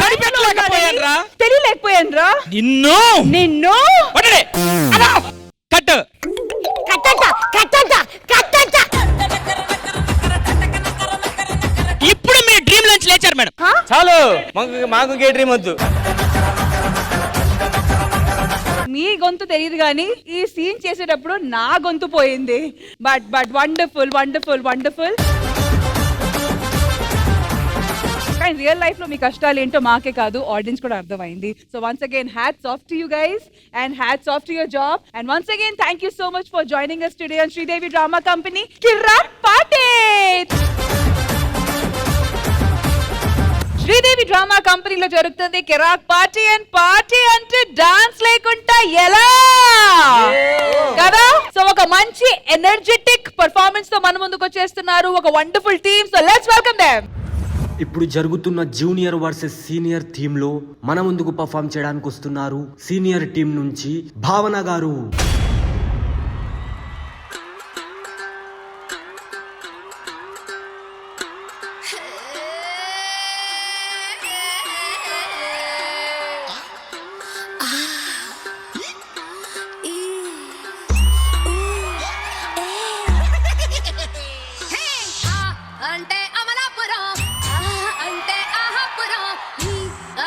కనిపెట్టలేకపోయానురా. తెలియలేకపోయానురా. నిన్ను నిన్ను పట్టడే. కట్టు ఇప్పుడు మీ డ్రీమ్ లంచ్ లేచారు మేడం. చాలు, మాకు ఇంకే డ్రీమ్ వద్దు. మీ గొంతు తెలియదు కానీ ఈ సీన్ చేసేటప్పుడు నా గొంతు పోయింది. But wonderful wonderful wonderful. కానీ రియల్ లైఫ్ లో మీ కష్టాలు ఏంటో మాకే కాదు, ఆడియన్స్ కూడా అర్థమైంది. So once again hats off to you guys and hats off to your job. And once again thank you so much for joining us today on Sridevi drama company Kirak party. Sridevi drama కంపెనీలో జరుగుతుంది కిరాక్ పార్టీ. అండ్ పార్టీ అంటే డాన్స్ లేకుండా ఎలా కదా? సో ఒక మంచి ఎనర్జెటిక్ పర్ఫార్మెన్స్ తో మన ముందుకు వచ్చేస్తున్నారు ఒక wonderful team. So let's welcome them. ఇప్పుడు జరుగుతున్న జూనియర్ వర్సెస్ సీనియర్ టీమ్ లో మన ముందుకు పర్ఫామ్ చేయడానికి వస్తున్నారు సీనియర్ టీం నుంచి భావన గారు. అంటే అమలాపురం, అంటే ఆహాపురం,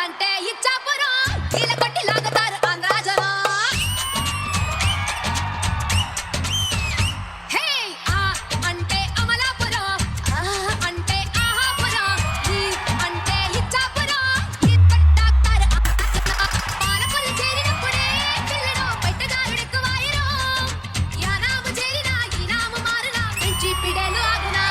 అంటే ఇచ్చాపురం, ఇలా కొట్టి లాగుతారు ఆంధ్రాజనం. హే అంటే అమలాపురం, అంటే ఆహాపురం, అంటే ఇచ్చాపురం, కొట్టారు పాలకులు చేరినప్పుడే పిల్లడు పెట్టగారుడు ఎక్కువాయరు. యానాము చేరినా ఈనాము మారునా పెంచి పిడలు ఆగునా.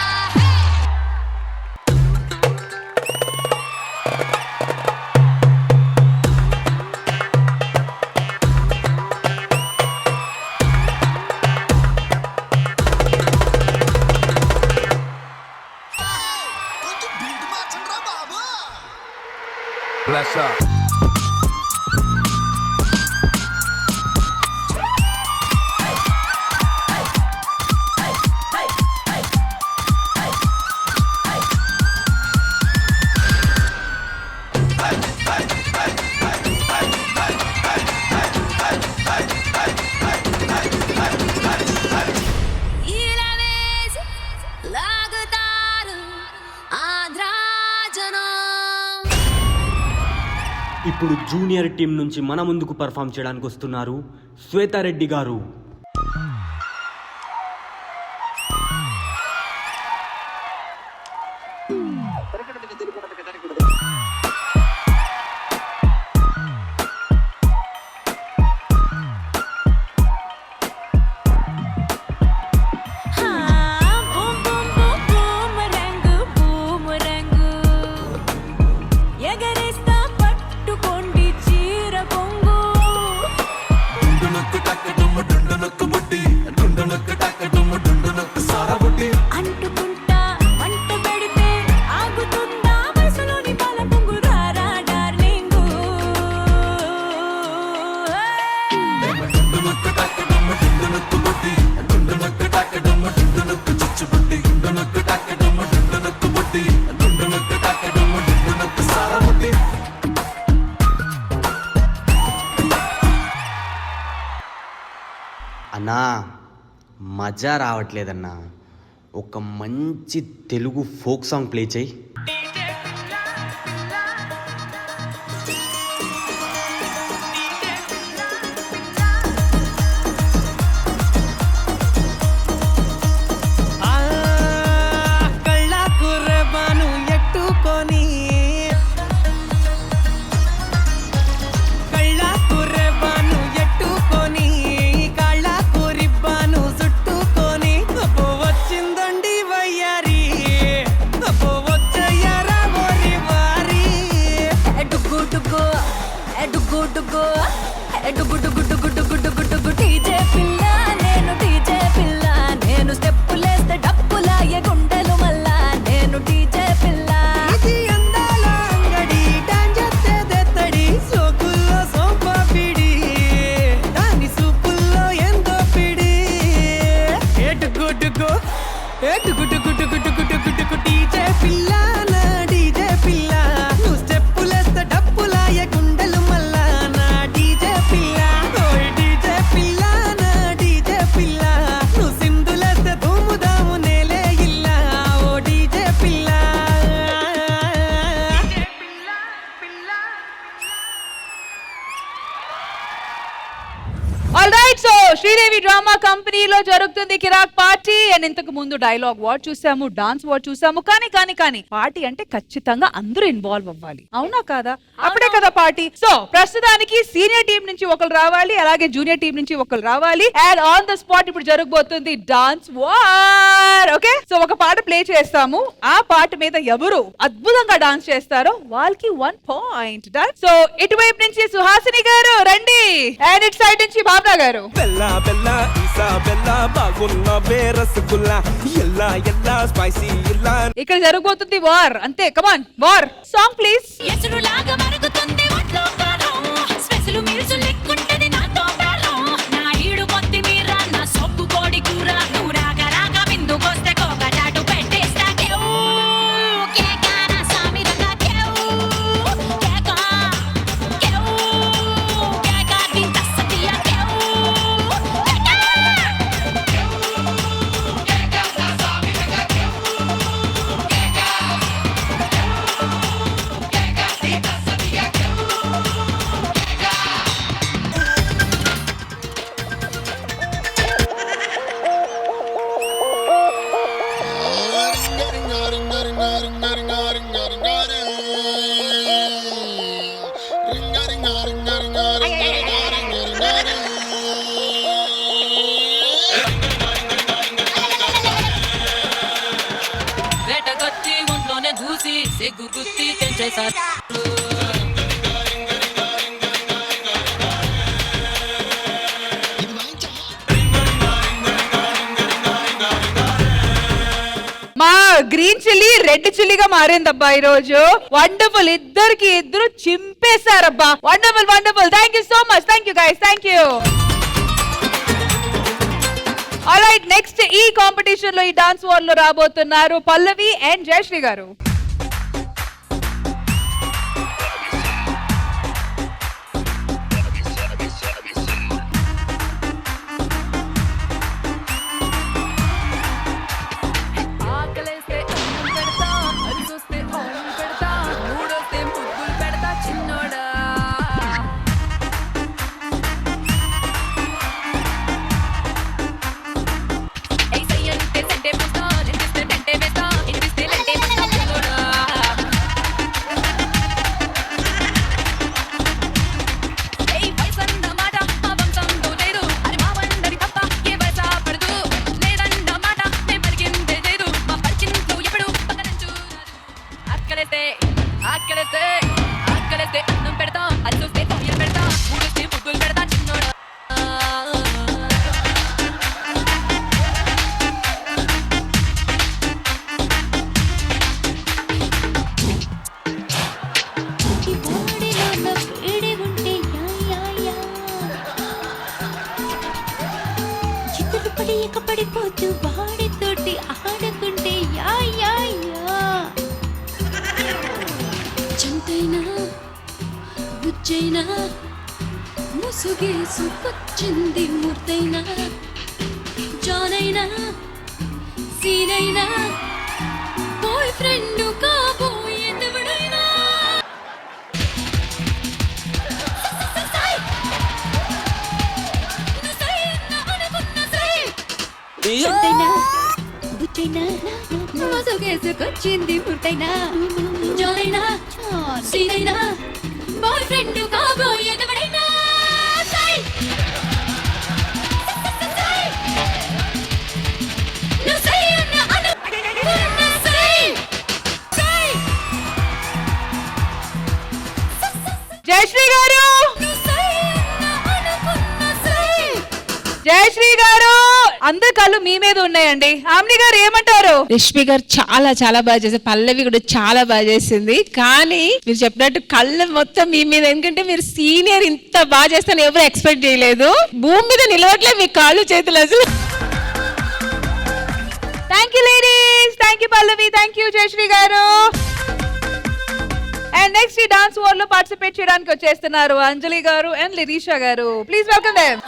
ఇప్పుడు జూనియర్ టీం నుంచి మన ముందుకు పర్ఫామ్ చేయడానికి వస్తున్నారు శ్వేతారెడ్డి గారు. అన్నా మజా రావట్లేదన్నా, ఒక మంచి తెలుగు ఫోక్ సాంగ్ ప్లే చేయి. టుకు ఏ టుకు టుకు టుకు టుకు టుకు టుకు డీజే పిల్ల నా డీజే పిల్ల నువ్వు స్టెప్పులేస్తే డప్పులాయ గుండెలు మల్లా నా డీజే పిల్ల ఓయ్ డీజే పిల్ల నా డీజే పిల్ల నువ్వు సింధులేస్తే ధూముదాము నేలే ఇల్ల ఓ డీజే పిల్ల. All right, so Sridevi drama కంపెనీలో జరుగుతుంది కిరాక్ పార్టీ. అండ్ ఇంతకు ముందు డైలాగ్ వార్ చూసాము, డాన్స్ వార్ చూసాము. కానీ పార్టీ అంటే ఖచ్చితంగా అందరూ ఇన్వాల్వ్ అవ్వాలి, అవునా కాదా? అప్పుడే కదా పార్టీ. సో ప్రస్తుతానికి సీనియర్ టీం నుంచి ఒకరు రావాలి, అలాగే జూనియర్ టీం నుంచి ఒకరు రావాలి. అండ్ ఆన్ ద స్పాట్ ఇప్పుడు జరగబోతుంది డాన్స్ వార్. ఓకే, సో ఒక పాట ప్లే చేస్తాము. ఆ పాట మీద ఎవరు అద్భుతంగా డాన్స్ చేస్తారో వాళ్ళకి 1 పాయింట్. సో ఇటువైపు నుంచి సుహాసిని గారు రండి, అండ్ ఇటు సైడ్ నుంచి భావన గారు. బెల్లా బెల్లా ఈసా బెల్లా బాగున్న రసగుల్లా ఎల్లా ఎల్లా స్పైసీ ఎల్లా. ఇక్కడ జరగబోతుంది వార్, అంతే. కమాన్ వార్ సాంగ్ ప్లీజ్. ఎసురులాగా మరుగుతుంది ఒంట్లో కారం స్పెషల్ మీల్స్ లెక్కుంటది నాతో కారం నా ఈడు కొత్తిమీర నా సొప్పు కోడి కూర నువ్వు రాగా రాగా బిందుకొస్తే కోక చాటు పెట్టేస్తా కేవ్ కేకా నా సామి రంగా కేవ్ కేకా కేవ్ కేకా దింత సతియా కేవ్ కేకా కేకా నా సామి రంగా కేవ్ కేకా కేకా దింత సతియా కేవ్ కేకా. వేటగట్టి ఒంట్లోనే దూసి సిగ్గు గుత్తి తెంచేశారు. మా గ్రీన్ చిల్లీ రెడ్ చిల్లీగా మారిందబ్బా ఈ రోజు. వండర్ఫుల్, ఇద్దరికి ఇద్దరు చింపేశారబ్బా. Wonderful wonderful, thank you so much. Thank you guys, thank you. Alright, next ఈ కాంపిటీషన్ లో ఈ డాన్స్ వార్ లో రాబోతున్నారు పల్లవి అండ్ జయశ్రీ గారు. ఆకలేస్తే అన్నం పెడతా అరిసొస్తే ఆయిల్ పెడతా మూడొస్తే ముగ్గులు పెడతా చిన్నోడా. అంటే సంటే పూస్తా నింపిస్తే టంటే వేస్తా ఇనిపిస్తే లంటే వేస్తా చిన్నోడా. వయసన్నమాట మా వంశంతో లేదు అది మా వండరి తప్ప ఏ వయస పడదు లేదన్నమాట మేము పలికిందే లేదు మా పలికింట్లో ఎప్పుడు పక్కనంచు అక్కడైతే అక్కడైతే అక్కడైతే అన్నం పెడతా అది చూస్తే ఆయిల్ పెడతా మూడొస్తే ముగ్గులు పెడతా చిన్నోడా. పడిపోతూ వాడితోటి ఆడుకుంటే యా యా యా చంతైనా బుజ్జైనా ముసుగేసుకొచ్చింది మూర్తైనా జానైనా సీనైనా బాయ్ ఫ్రెండ్ కాబోయేదెవడైనా. చంతైనా బుజ్జైనా ముసుగేసుకొచ్చింది మూర్తైనా జానైనా సీనైనా బాయ్ ఫ్రెండ్ కాబోయేదెవడైనా. జయశ్రీ గారు, జయశ్రీ గారు, అందరి కళ్ళు మీ మీద ఉన్నాయండి. ఆమ్ని గారు ఏమంటారు? రష్మి గారు చాలా చాలా బాగా చేశారు, పల్లవి కూడా చాలా బాగా చేసింది. కానీ మీరు చెప్పినట్టు కళ్ళు మొత్తం మీ మీద, ఎందుకంటే మీరు సీనియర్ ఇంత బాగా చేస్తారని ఎవరు ఎక్స్పెక్ట్ చేయలేదు. భూమి మీద నిలవట్లేదు మీ కాళ్ళు చేతులు అసలు. Thank you ladies, thank you Pallavi, thank you Jayashree గారు. అండ్ నెక్స్ట్ ఈ డాన్స్ వార్ లో పార్టిసిపేట్ చేయడానికి వచ్చేస్తున్నారు అంజలి గారు అండ్ లిరీషా గారు. Please welcome them.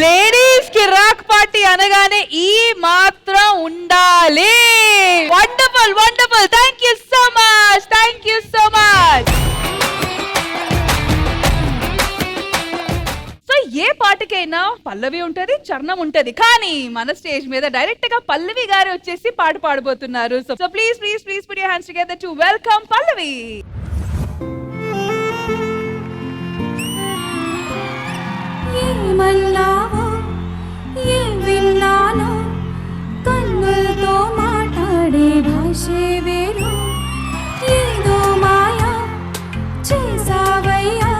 లేడీస్ కి రాక్ పార్టీ అనగానే ఈ మాత్రం ఉండాలి. Wonderful wonderful, thank you so much, thank you so much. So ఏ పాటకైనా పల్లవి ఉంటది, చరణం ఉంటది, కానీ మన స్టేజ్ మీద డైరెక్ట్ గా పల్లవి గారు వచ్చేసి పాట పాడబోతున్నారు. So please please please put your hands together to welcome Pallavi. ఏమన్నావో ఏం విన్నానో, కన్నులతో మాట్లాడే భాషే వేరు, ఏదో మాయా చేసావయ్యా,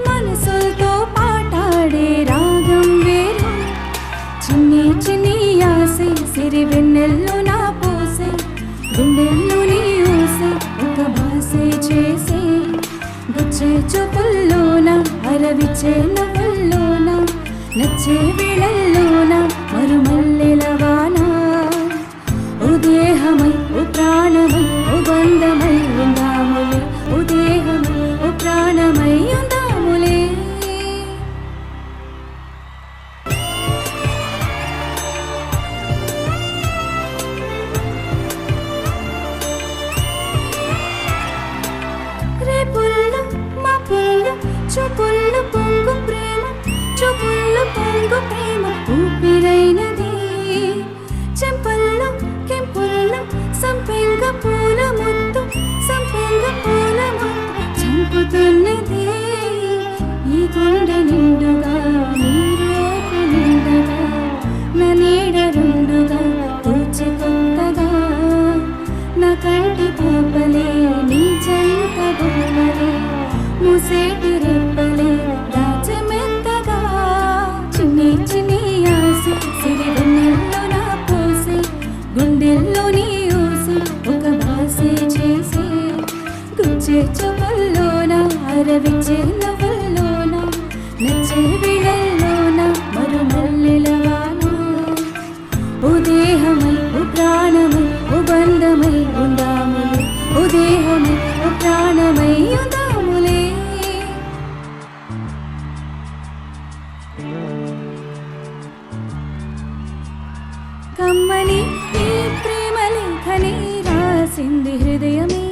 మనసులతో పాటాడే రాగం వేరు, చిన్ని చిన్ని ఆసే సిరి వెన్నెల్లో నా పోసే, గుండెల్లో నీ ఊసే ఒక భాషే చేసే, గుచ్చే చూపుల్లోన అరవిచ్చే నవ్వుల్లోన, నచ్చే వేళల్లోన మరుమల్లెల వాన, ఓ దేహమై ఓ ప్రాణమై ఓ బంధమై ఉందాములే, ఓ దేహమై ఓ ప్రాణమై ఉందాములే. రేపుల్లో మా పుల్లో చూపుల్లో పొంగు ప్రేమ, చూపుల్లో పొంగు ప్రేమ ఊపిరైనది, చెంపల్లో కెంపుల్లో సంపెంగ పూల ముద్దు, సంపెంగ పూల ముద్దు చంపుతున్నది, ఈ గుండె నిండుగా నీ రూపు నిండగా, నా నీడ రెండుగా తోచి కొత్తగా, నా కంటి పాపలే నీ జంట బొమ్మలే, ముసేటి రెప్పలే దాచమెత్తగా, చిన్ని చిన్ని ఆసే సిరి వెన్నెల్లో నా పోసే, గుండెల్లో నీ ఊసే ఒక భాషే చేసే, గుచ్చే చూపుల్లోన అరవిచ్చే నవ్వుల్లోన, నచ్చే వేళల్లోన మరుమల్లెల వాన, ఓ దేహమై ఓ ప్రాణమై ఓ బంధమై ఉందాములే, ఓ దేహమై ఓ ప్రాణమై ఉందాములే. కమ్మని ఈ ప్రేమ లేఖని రాసింది హృదయమే,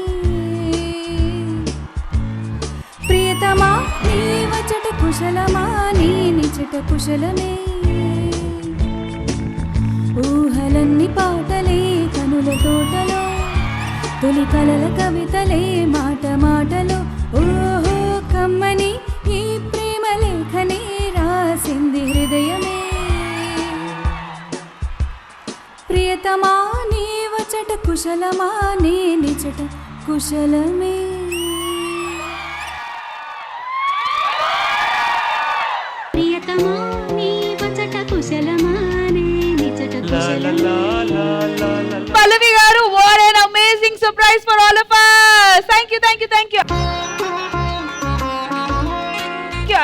ప్రియతమా నీ వచ్చట కుశలమా, నీ నిచట కుశలమే, ఊహలన్నీ పాటలే కనుల తోటలో, తొలి కలల కవితలే మాట మాటలో, ఓహో కమ్మని ఈ ప్రేమ లేఖని రాసింది హృదయమే, ప్రియతమా నీ వచ్చట కుశలమా, నీ నిచట కుశలమే. ప్రియతమా నీ వచ్చట కుశలమా, నీ నిచట కుశలమే. పల్లవి గారు, what an amazing surprise for all of us. Thank you, thank you, thank you.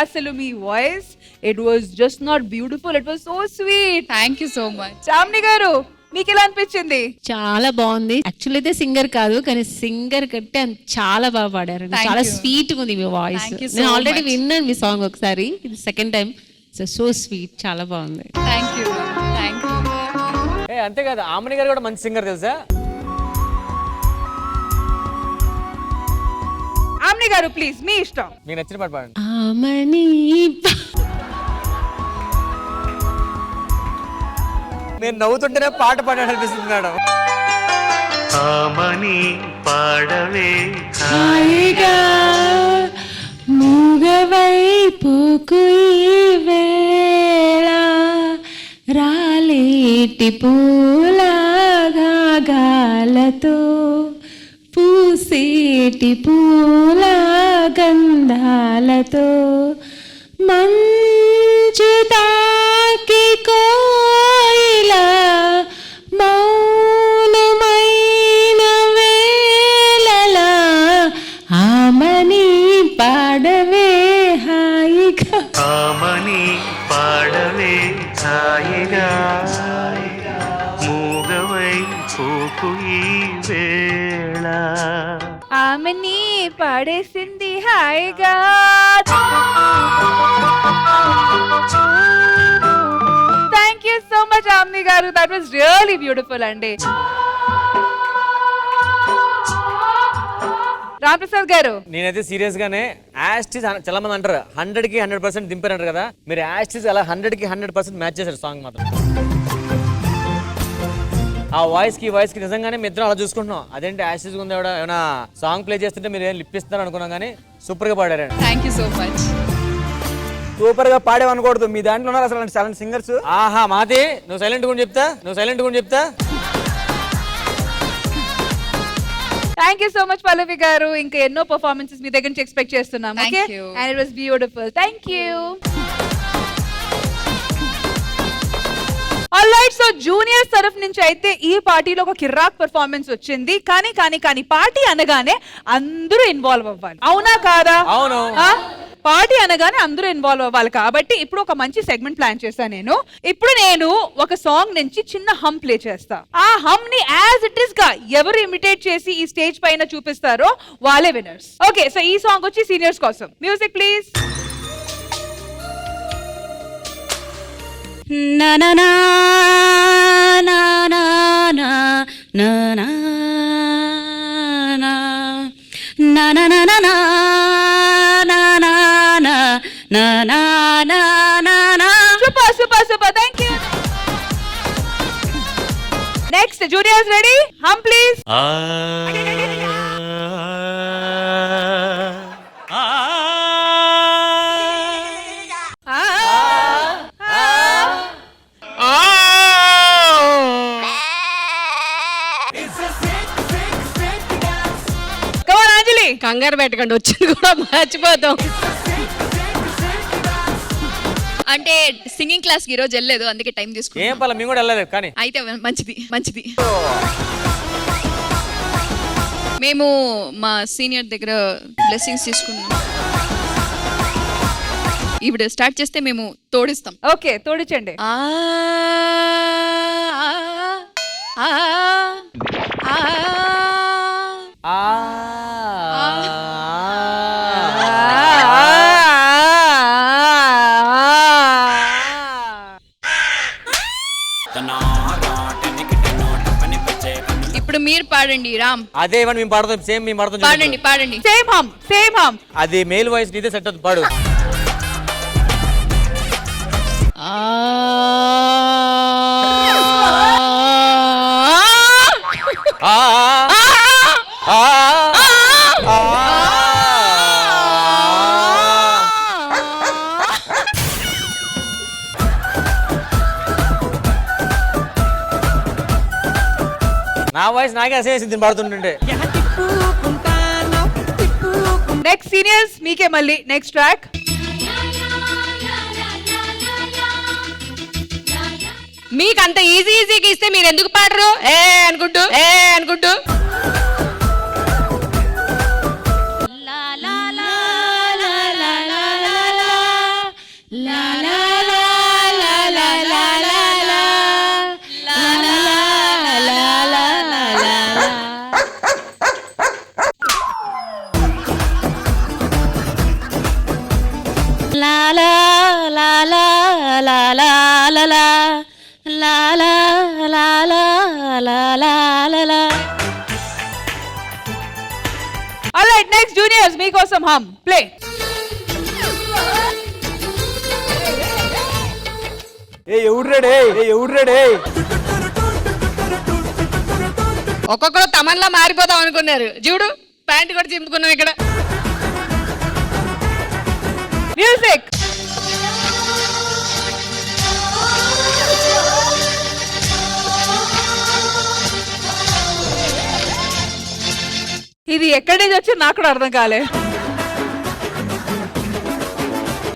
అసలు మీ voice, it was just not beautiful, it was so sweet. Thank you so much. Chamni గారు, మీకు ఎలా అనిపించింది? చాలా బాగుంది. యాక్చువల్ అయితే సింగర్ కాదు, కానీ సింగర్ కంటే చాలా బాగా పాడారు. Thank చాలా you. స్వీట్ ఉంది మీ వాయిస్. Thank you so నేను ఆల్రెడీ much. విన్నాను మీ సాంగ్ ఒకసారి, ఇది సెకండ్ టైం. సో స్వీట్, చాలా బాగుంది. Thank you thank you. అంతేకాదు, ఆమని గారు కూడా మంచి సింగర్ తెలుసా? యామిని గారు ప్లీజ్ మీ ఇష్టం. మీకు నచ్చిన పాట పాడండి. ఆమని మీరు నవ్వుతుంటేనే పాట పాడాలనిపిస్తుంది మేడం. ఆమని పాడవే హాయిగా మూగవైపుకు ఈ వేళ రాలేటి పూల గాగాలతో పూసేటి పూల గంధాలతో మంచు తాకి కోయిలా మౌనమైన వేళలా ఆమని పాడవే హాయిగా. ఆమని పాడవే హాయిగా మూగవై పోకు ఈ వేళ. ఆమెని పాడేసింది హాయిగా. Thank you so much omni గారు, దట్ వాస్ రియల్లీ బ్యూటిఫుల్ అండి. రామ్ ప్రసాద్ గారు, నేనైతే సీరియస్ గానే యాస్టిస్ చాలా మంది అంటారు 100కి 100% దింపారంటారు కదా, మీరు యాస్టిస్ అలా 100కి 100% మ్యాచ్ చేశారు సాంగ్ మాత్రం. ఆ వాయిస్ కి నిజంగానే మీ ఇద్దరం అలా చూసుకుంటున్నాం. అదేంటి యాస్టిస్ ఉంది ఏమైనా సాంగ్ ప్లే చేస్తుంటే మీరు ఏం లిప్పిస్తున్నారు అనుకున్నాం, కానీ సూపర్ గా పాడారండి. Thank you so much. Super గా పాడేవనుకోవద్దు, మీ దాంట్లో ఉన్నారు అసలు చాలా సింగర్స్. ఆహా మాది, నువ్వు సైలెంట్ గా చెప్తా. థ్యాంక్ యూ సో మచ్ పల్లవి గారు. ఇంకా ఎన్నో పర్ఫార్మెన్సెస్ మీ దగ్గర నుంచి ఎక్స్పెక్ట్ చేస్తున్నాం. Thank okay, you. And it was beautiful. Thank you. Alright, so juniors తరఫు నుంచి అయితే ఈ పార్టీలో ఒక కిర్రాక్ పర్ఫార్మెన్స్ వచ్చింది. కానీ పార్టీ అనగానే అందరూ ఇన్వాల్వ్ అవ్వాలి, అవునా కాదా? అవును. పార్టీ అనగానే అందరూ ఇన్వాల్వ్ అవ్వాలి. కాబట్టి ఇప్పుడు ఒక మంచి సెగ్మెంట్ ప్లాన్ చేశాను నేను. ఇప్పుడు నేను ఒక సాంగ్ నుంచి చిన్న హమ్ ప్లే చేస్తా. ఆ హమ్ ని యాజ్ ఇట్ ఇస్ గా ఎవరు ఇమిటేట్ చేసి ఈ స్టేజ్ పైన చూపిస్తారో వాళ్ళే విన్నర్స్. ఓకే, సో ఈ సాంగ్ వచ్చి సీనియర్స్ కోసం. Music please. నా నా నా నా నా నా నా నా నా నా నా నా నా na na na na na. Super. Thank you. Next, juniors ready? Hum please. Come on Anjali. కంగారు పెట్టకండి, వచ్చింది కూడా మర్చిపోతాం. అంటే సింగింగ్ క్లాస్ కి ఈ రోజు వెళ్ళలేదు, అందుకే టైం తీసుకున్నాం. ఏం పర్లేదు, మేము కూడా వెళ్ళలేదు కానీ. అయితే మంచిది. మేము మా సీనియర్ దగ్గర బ్లెస్సింగ్స్ తీసుకున్నాం. ఇప్పుడు స్టార్ట్ చేస్తే మేము తోడిస్తాం. ఓకే, తోడిచండి. ఇప్పుడు మీరు పాడండి రామ్. అదే మేము పాడతాం, సేమ్ మేము పాడతాం. పాడండి. సేమ్ హమ్. అది మేల్ వాయిస్ ఇదే సెట్ అవుతుంది, పాడు. నా వాయిస్ నాకే అసేసింది పాడుతుంటే. నెక్స్ట్ సీనియర్స్ మీకే మళ్ళీ నెక్స్ట్ ట్రాక్. మీకు అంత ఈజీగా ఇస్తే మీరు ఎందుకు పాడరు అనుకుంటూ Alright, next నెక్స్ట్ జూనియర్స్ మీకోసం హమ్ ప్లే. ఒక్కొక్కరు తమన్లా మారిపోతాం అనుకున్నారు. చూడు ప్యాంట్ కూడా చింపుకున్నాం ఇక్కడ. మ్యూజిక్. ఇది ఎక్కడి నుంచి వచ్చి నాకు కూడా అర్థం కాలే.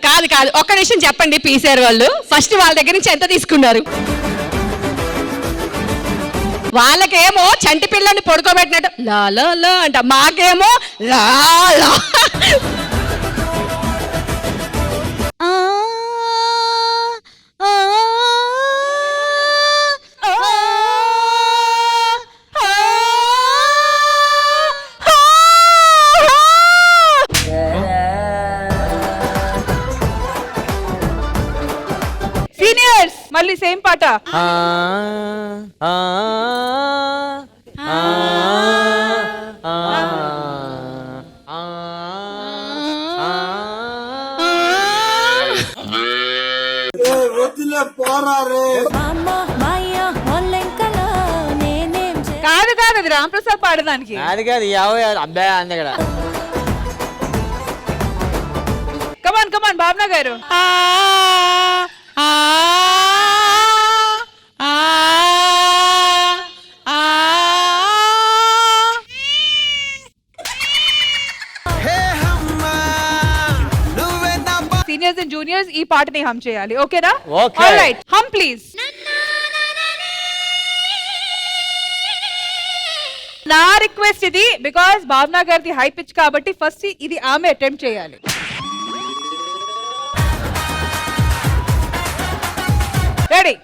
కాదు కాదు, ఒక్క నిమిషం చెప్పండి. పీసారు వాళ్ళు ఫస్ట్ వాళ్ళ దగ్గర నుంచి ఎంత తీసుకున్నారు? వాళ్ళకేమో చంటి పిల్లని పడుకోబెట్టినట్టు లా లా లా అంట, మాకేమో లా లా. సీనియర్స్ మళ్ళీ సేమ్ పాట. కాదు కాదు, అది రాంప్రసాద్ పాడడానికి. అది కాదు, అబ్బాయి అంది ఇక్కడ. కమాన్ కమాన్ భావన గారు. సీనియర్స్ అండ్ జూనియర్స్ ఈ పాటని హమ్ చేయాలి, ఓకేనా? ఓకే. Alright, hum please. నా రిక్వెస్ట్ ఇది, బికాస్ భావన గారిది హై పిచ్ కాబట్టి ఫస్ట్ ఇది ఆమె అటెంప్ట్ చేయాలి. రెడీ?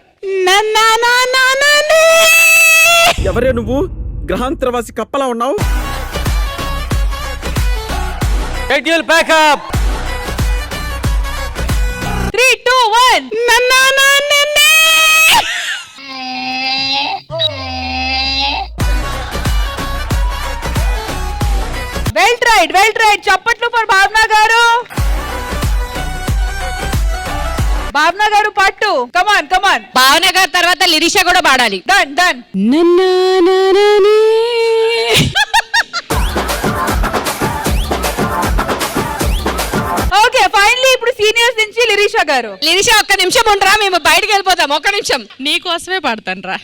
ఎవరే నువ్వు? గ్రహాంతరవాసి కప్పలా ఉన్నావు. Schedule backup. 3, 2, 1. Well tried. చప్పట్లు ఫర్ భావన గారు. భావన గారు పాటు. కమాన్ కమాన్. భావన గారి తర్వాత లిరిషా కూడా పాడాలి. డన్. ఓకే, ఫైనలీ ఇప్పుడు సీనియర్స్ నుంచి లిరిషా గారు. లిరిషా ఒక్క నిమిషం ఉండరా, మేము బయటకు వెళ్ళిపోతాం. ఒక్క నిమిషం. నీకోసమే పాడతాను రా.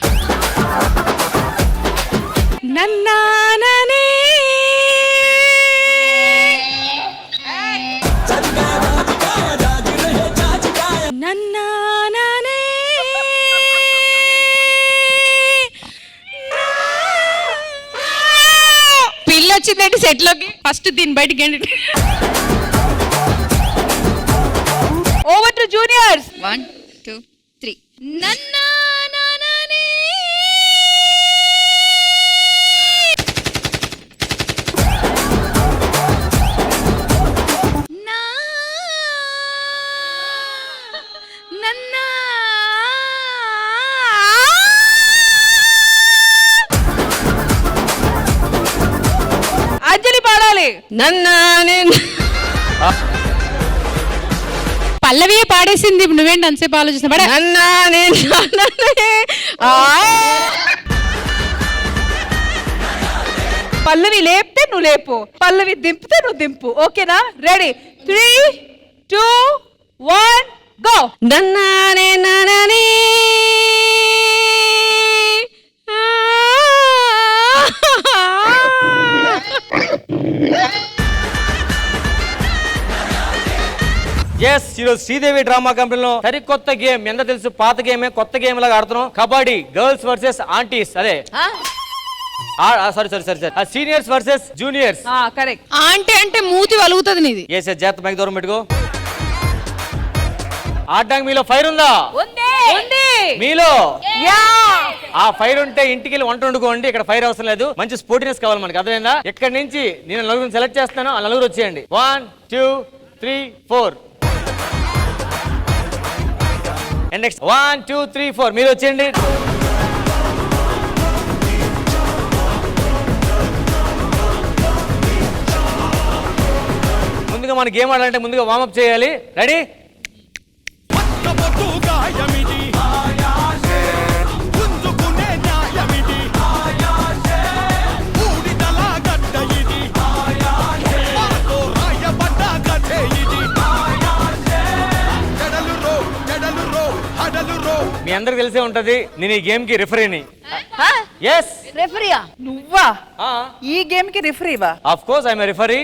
పిల్ల వచ్చిందండి సెట్ లోకి. ఫస్ట్ దీన్ని బయటికి. Over to juniors. 1, 2, 3. అంజలి పాడాలి. పల్లవియే పాడేసింది, నువ్వేంటి అంతసేపు ఆలోచిస్తున్నా? పల్లవి లేపితే నువ్వు లేపు, పల్లవి దింపితే నువ్వు దింపు, ఓకేనా? రెడీ? 3, 2, 1 గో. ఎస్, ఈరోజు శ్రీదేవి డ్రామా కంపెనీలో సరికొత్త గేమ్. ఎంత తెలుసు, పాత గేమే కొత్త గేమ్ లాగా ఆడుతున్నాం. Kabaddi, girls versus aunties. అదే sorry seniors versus juniors. Correct. Aunty అంటే మూతి వలుగుతుంది నీది. ఎస్, జాగ్రత్త, మైక్ దూరం పెట్టుకో. ఆడడానికి మీలో ఫైర్ ఉందా? మీలో ఆ ఫైర్ ఉంటే ఇంటికి వెళ్ళి వంట వండుకోండి. ఇక్కడ ఫైర్ అవసరం లేదు. మంచి స్పోర్టినెస్ కావాలి మనకి, అర్థమైందా? ఇక్కడ నుంచి నేను నలుగురిని సెలెక్ట్ చేస్తాను, ఆ నలుగురు వచ్చేయండి. 1, 2, 3, 4. అండ్ నెక్స్ట్ 1, 2, 3, 4 మీరు వచ్చేయండి. మన గేమ్ ఆడాలంటే ముందుగా వార్మప్ చేయాలి. రెడీ? మీ అందరికి తెలిసే ఉంటది, నేను ఈ గేమ్ కి రిఫరీని. yes రెఫరీయా నువ్వా? ఈ గేమ్ కి రిఫరీవా? of course I'm a referee.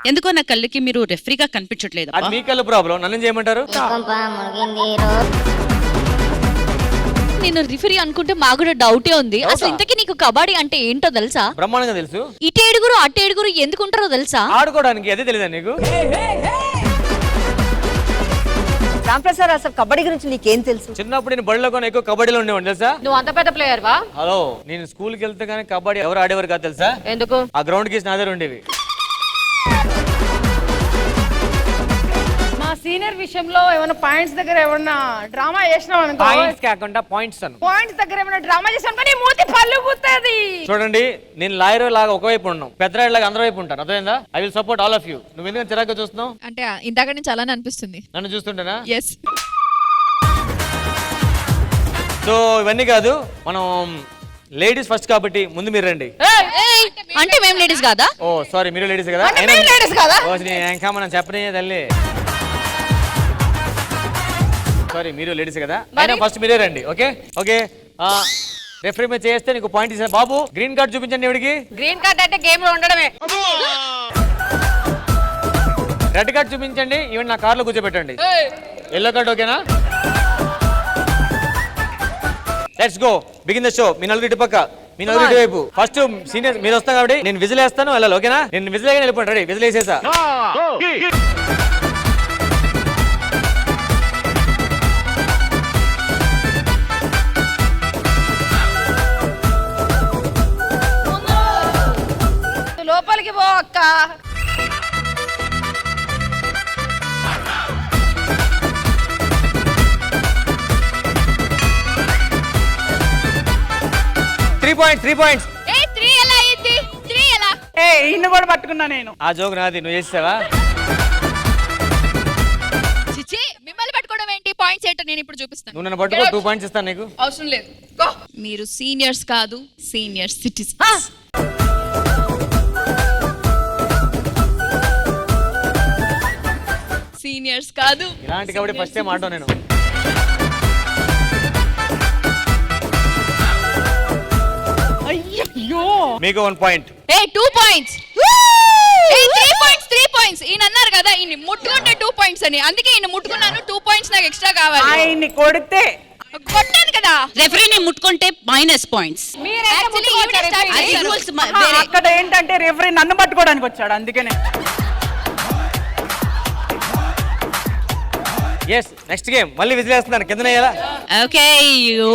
ఎందుకో నా కళ్ళకి మీరు రెఫరీగా కనిపించట్లేదు. అది మీ కళ్ళు ప్రాబ్లం, నన్ను చేయమంటారు? నేను రిఫరీ అనుకుంటే మాకు కూడా డౌటే ఉంది. అసలు ఇంతకీ నీకు కబడ్డీ అంటే ఏంటో తెలుసా? బ్రహ్మాండంగా తెలుసు. ఇటు ఏడుగురు అటు ఏడుగురు ఎందుకుంటారో తెలుసా? ఆడుకోవడానికి. అదే తెలియదా నీకు? రాంప్రసాద్, అసలు కబడ్డీ గురించి నీకేం తెలుసు? చిన్నప్పుడు నేను బడిలో కొన్ని ఎక్కువ కబడ్డీలో ఉండేవాడిని తెలుసా? నువ్వు అంత పెద్ద ప్లేయర్ వా? హలో, నేను స్కూల్ కి వెళ్తే కానీ కబడ్డీ ఎవరు ఆడేవారు కాదు తెలుసా? ఎందుకు? ఆ గ్రౌండ్ కి నా దగ్గర ఉండేవి. మా సీనియర్ విషయంలో ఏమైనా పాయింట్స్ దగ్గర ఏమన్నా డ్రామా చేసినాం అనుకో, పాయింట్స్ కాకుండా పాయింట్స్ అను. పాయింట్స్ దగ్గర ఏమైనా డ్రామా చేసాం కానీ మూతి పళ్ళు గుత్తది. చూడండి, నేను లాయర్ లాగా ఒకవైపు ఉన్నాను, పెద్దరాయుడు లాగా అందరి వైపు ఉంటాను. అర్థమైందా? I will support all of you. నువ్వు ఎందుకు చిరాగ్గా చూస్తున్నావు? అంటే ఇందాక నుంచి అలానే అనిపిస్తుంది. నన్ను చూస్తుంటేనా? ఎస్. సో ఇవన్నీ కాదు, మనం లేడీస్ ఫస్ట్ కాబట్టి ముందు మీరు రండి. అంటే మేము లేడీస్ కాదా? ఓ సారీ, మీరు లేడీస్ కదా? మనం చెప్పనే తల్లి. సారీ, మీరు లేడీస్ కదా? అయినా ఫస్ట్ మీరే రండి. Okay okay. రెఫరీ మీద చేస్తే నీకు పాయింట్ ఇస్తాను. బాబు, గ్రీన్ కార్డ్ చూపించండి. ఎవరికి గ్రీన్ కార్డ్ అంటే గేమ్ లో ఉండడమే. రెడ్ కార్డ్ చూపించండి. ఈవెన్ నా కార్లో కూర్చోబెట్టండి. ఎల్లో కార్డ్ ఓకేనా? Let's go, begin the show. మీ నలుగురు ఇటు పక్క, మీ నలుగురు ఇటు వైపు. ఫస్ట్ సీనియర్ మీరు వస్తాం కాబట్టి నేను విజిల్ వేస్తాను, వెళ్ళాలి. ఓకేనా? నేను విజిల్ వేయగానే వెళ్ళిపోండి. రెడీ? విజిల్ వేసేసా. లోపలికి పో అక్క. Three points. ఇన్ని కూడా పట్టుకున్నా నేను. ఆ జోక్ నాది, నువ్వు చేసావా? చిచి, మిమ్మల్ని పట్టుకోవడం ఏంటి? పాయింట్స్ ఏంటో నేను ఇప్పుడు చూపిస్తాను. నువ్వు నన్ను పట్టుకో, 2 పాయింట్స్ ఇస్తాను నీకు. అవసరం లేదు. మీరు సీనియర్స్ కాదు, సీనియర్ సిటిజన్స్. సీనియర్స్ కాదు. ఇలాంటి కాబట్టి ఫస్ట్ టైం ఆడటం నేను. అయ్యో, మీకు 1 పాయింట్. 2 పాయింట్స్. 3 పాయింట్స్. ఈయన అన్నారు కదా ఈయన ముట్టుకుంటే 2 పాయింట్స్ అని, అందుకే ఈయన ముట్టుకున్నాను. 2 పాయింట్స్ నాకు ఎక్స్ట్రా కావాలి. ఆయన్ని కొడితే కొట్టాను కదా. రెఫరీని ముట్టుకుంటే మైనస్ పాయింట్స్. అక్కడ ఏంటంటే రెఫరీ నన్ను పట్టుకోవడానికి వచ్చాడు, అందుకనే. yes నెక్స్ట్ గేమ్ మళ్ళీ విజిల్ వేస్తున్నాను కింద వేయాలా okay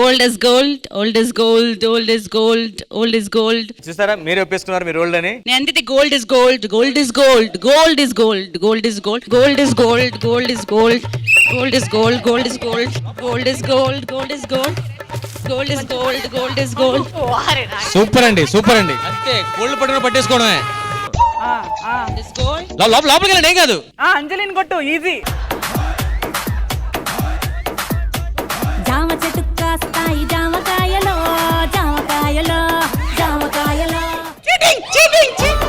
old is gold old is gold old is gold old is gold చూస్తారా మీరు ఒప్పేసుకున్నారు మీరు ఓల్డ్ అని నేను అంతే gold is gold gold is gold gold is gold gold is gold gold is gold gold is gold gold is gold gold is gold gold is gold gold is gold gold is gold gold is gold super అండి అంతే గోల్డ్ పట్టుకుని పట్టేసుకోవడమే లోపలికి వెళ్ళండి ఏం కాదు అంజలిని కొట్టు ఈజీ జామ చెట్టు కాస్తాయి జామకాయలో జామకాయలో జామకాయలో చీటింగ్ చీటింగ్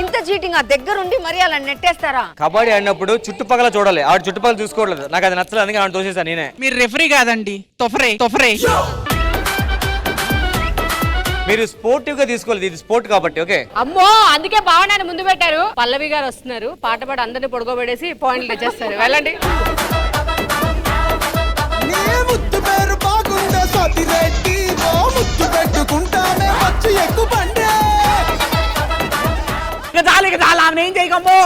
ఇంత చీటింగ్ ఆ దగ్గరుండి మరి అలా నెట్టేస్తారా కబడ్డీ ఆడినప్పుడు చుట్టుపక్కల చూడాలి ఆడు చుట్టుపక్కల చూసుకోవట్లేదు నాకు అది నచ్చలేదు అందుకే ఆడు తోసేసాను నేనే మీరు రెఫరీ కాదండి తొఫరే మీరు స్పోర్టివ్ గా తీసుకోవాలి ఇది స్పోర్ట్ కాబట్టి ఓకే అమ్మో అందుకే భావనాన్ని ముందు పెట్టారు పల్లవి గారు వస్తున్నారు పాట పాడి అందరిని పొడుకోబెడేసి పాయింట్లు తెచ్చేస్తారు వెళ్ళండి ముత్తు పేరు బాగుండే సతిరెడ్డి ముత్తు పెట్టుకుంటానే వచ్చి ఎక్కుబండే ఇక చాలా ఆమె ఏం చేయకమ్మో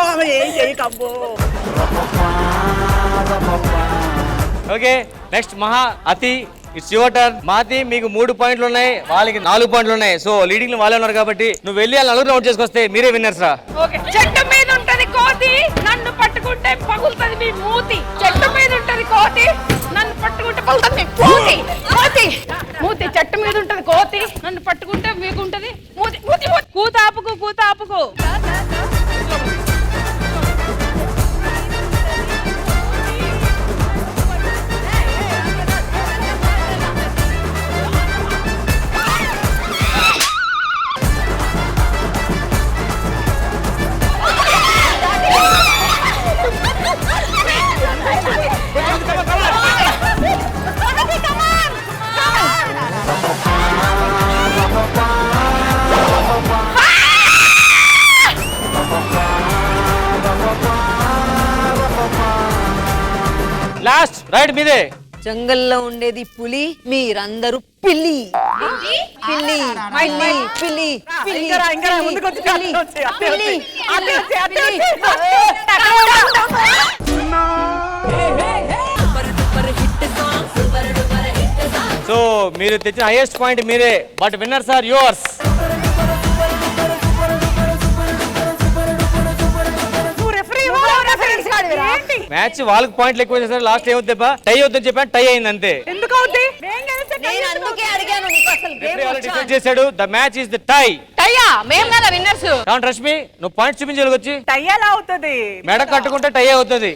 ఓకే నెక్స్ట్ మహా అతి ఇట్స్ యువర్ టర్న్ మాతి మీకు 3 పాయింట్లు ఉన్నాయి వాళ్ళకి 4 పాయింట్లు ఉన్నాయి సో లీడింగ్ లో వాళ్ళే ఉన్నారు కాబట్టి నువ్వు వెళ్ళి వాళ్ళ నలుగురు అవుట్ చేసుకొస్తే మీరే విన్నర్స్ రా ఓకే చెట్టు మీద ఉంటది కోతి నన్ను పట్టుకుంటే పగులుతది మీ మూతి చెట్టు మీద ఉంటది కోతి నన్ను పట్టుకుంటే పగులుతది మీ మూతి మూతి మూతి చెట్టు మీద ఉంటది కోతి నన్ను పట్టుకుంటే మీకు ఉంటది మూతి మూతి గో. లాస్ట్ రైట్ మీదే. జంగల్లో ఉండేది పులి, మీరందరూ పిల్లి. పిల్లి పిల్లి పిల్లి పిల్లి సో మీరు తెచ్చిన హైయెస్ట్ పాయింట్ మీరే, but winners are yours. Match వాళ్ళకి పాయింట్లు ఎక్కువ చేశారు. లాస్ట్ ఏమవుతుంది టై అవుతుందని చెప్పాను, టై అయింది అంతే. ఎందుకు అవుద్ది? నేను అందుకే అడిగాను నీకు అసలు గేమ్ డిసైడ్ చేశాడు. The match is the time. టయ్యా మేము కదా విన్నర్స్. కావున రష్మి నువ్వు పాయింట్ చూపించాలి వచ్చి. టై ఎలా అవుతుంది? మెడ కట్టుకుంటే టై అవుతుంది.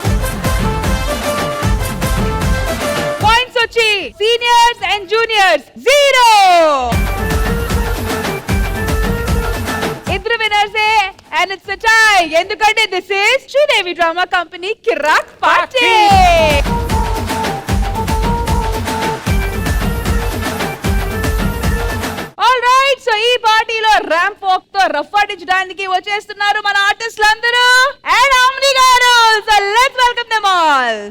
పాయింట్స్ వచ్చి సీనియర్స్ అండ్ జూనియర్స్ 0. ఇద్దరు winners and it's a tie. ఎందుకంటే this is Sridevi drama company Kirak party. All right, so ఈ పార్టీలో ర్యాంప్ వాక్ తో రఫాడించడానికి వచ్చేస్తున్నారు మన ఆర్టిస్టులు అందరూ అండ్ అమ్ని గారు. So let's welcome them all.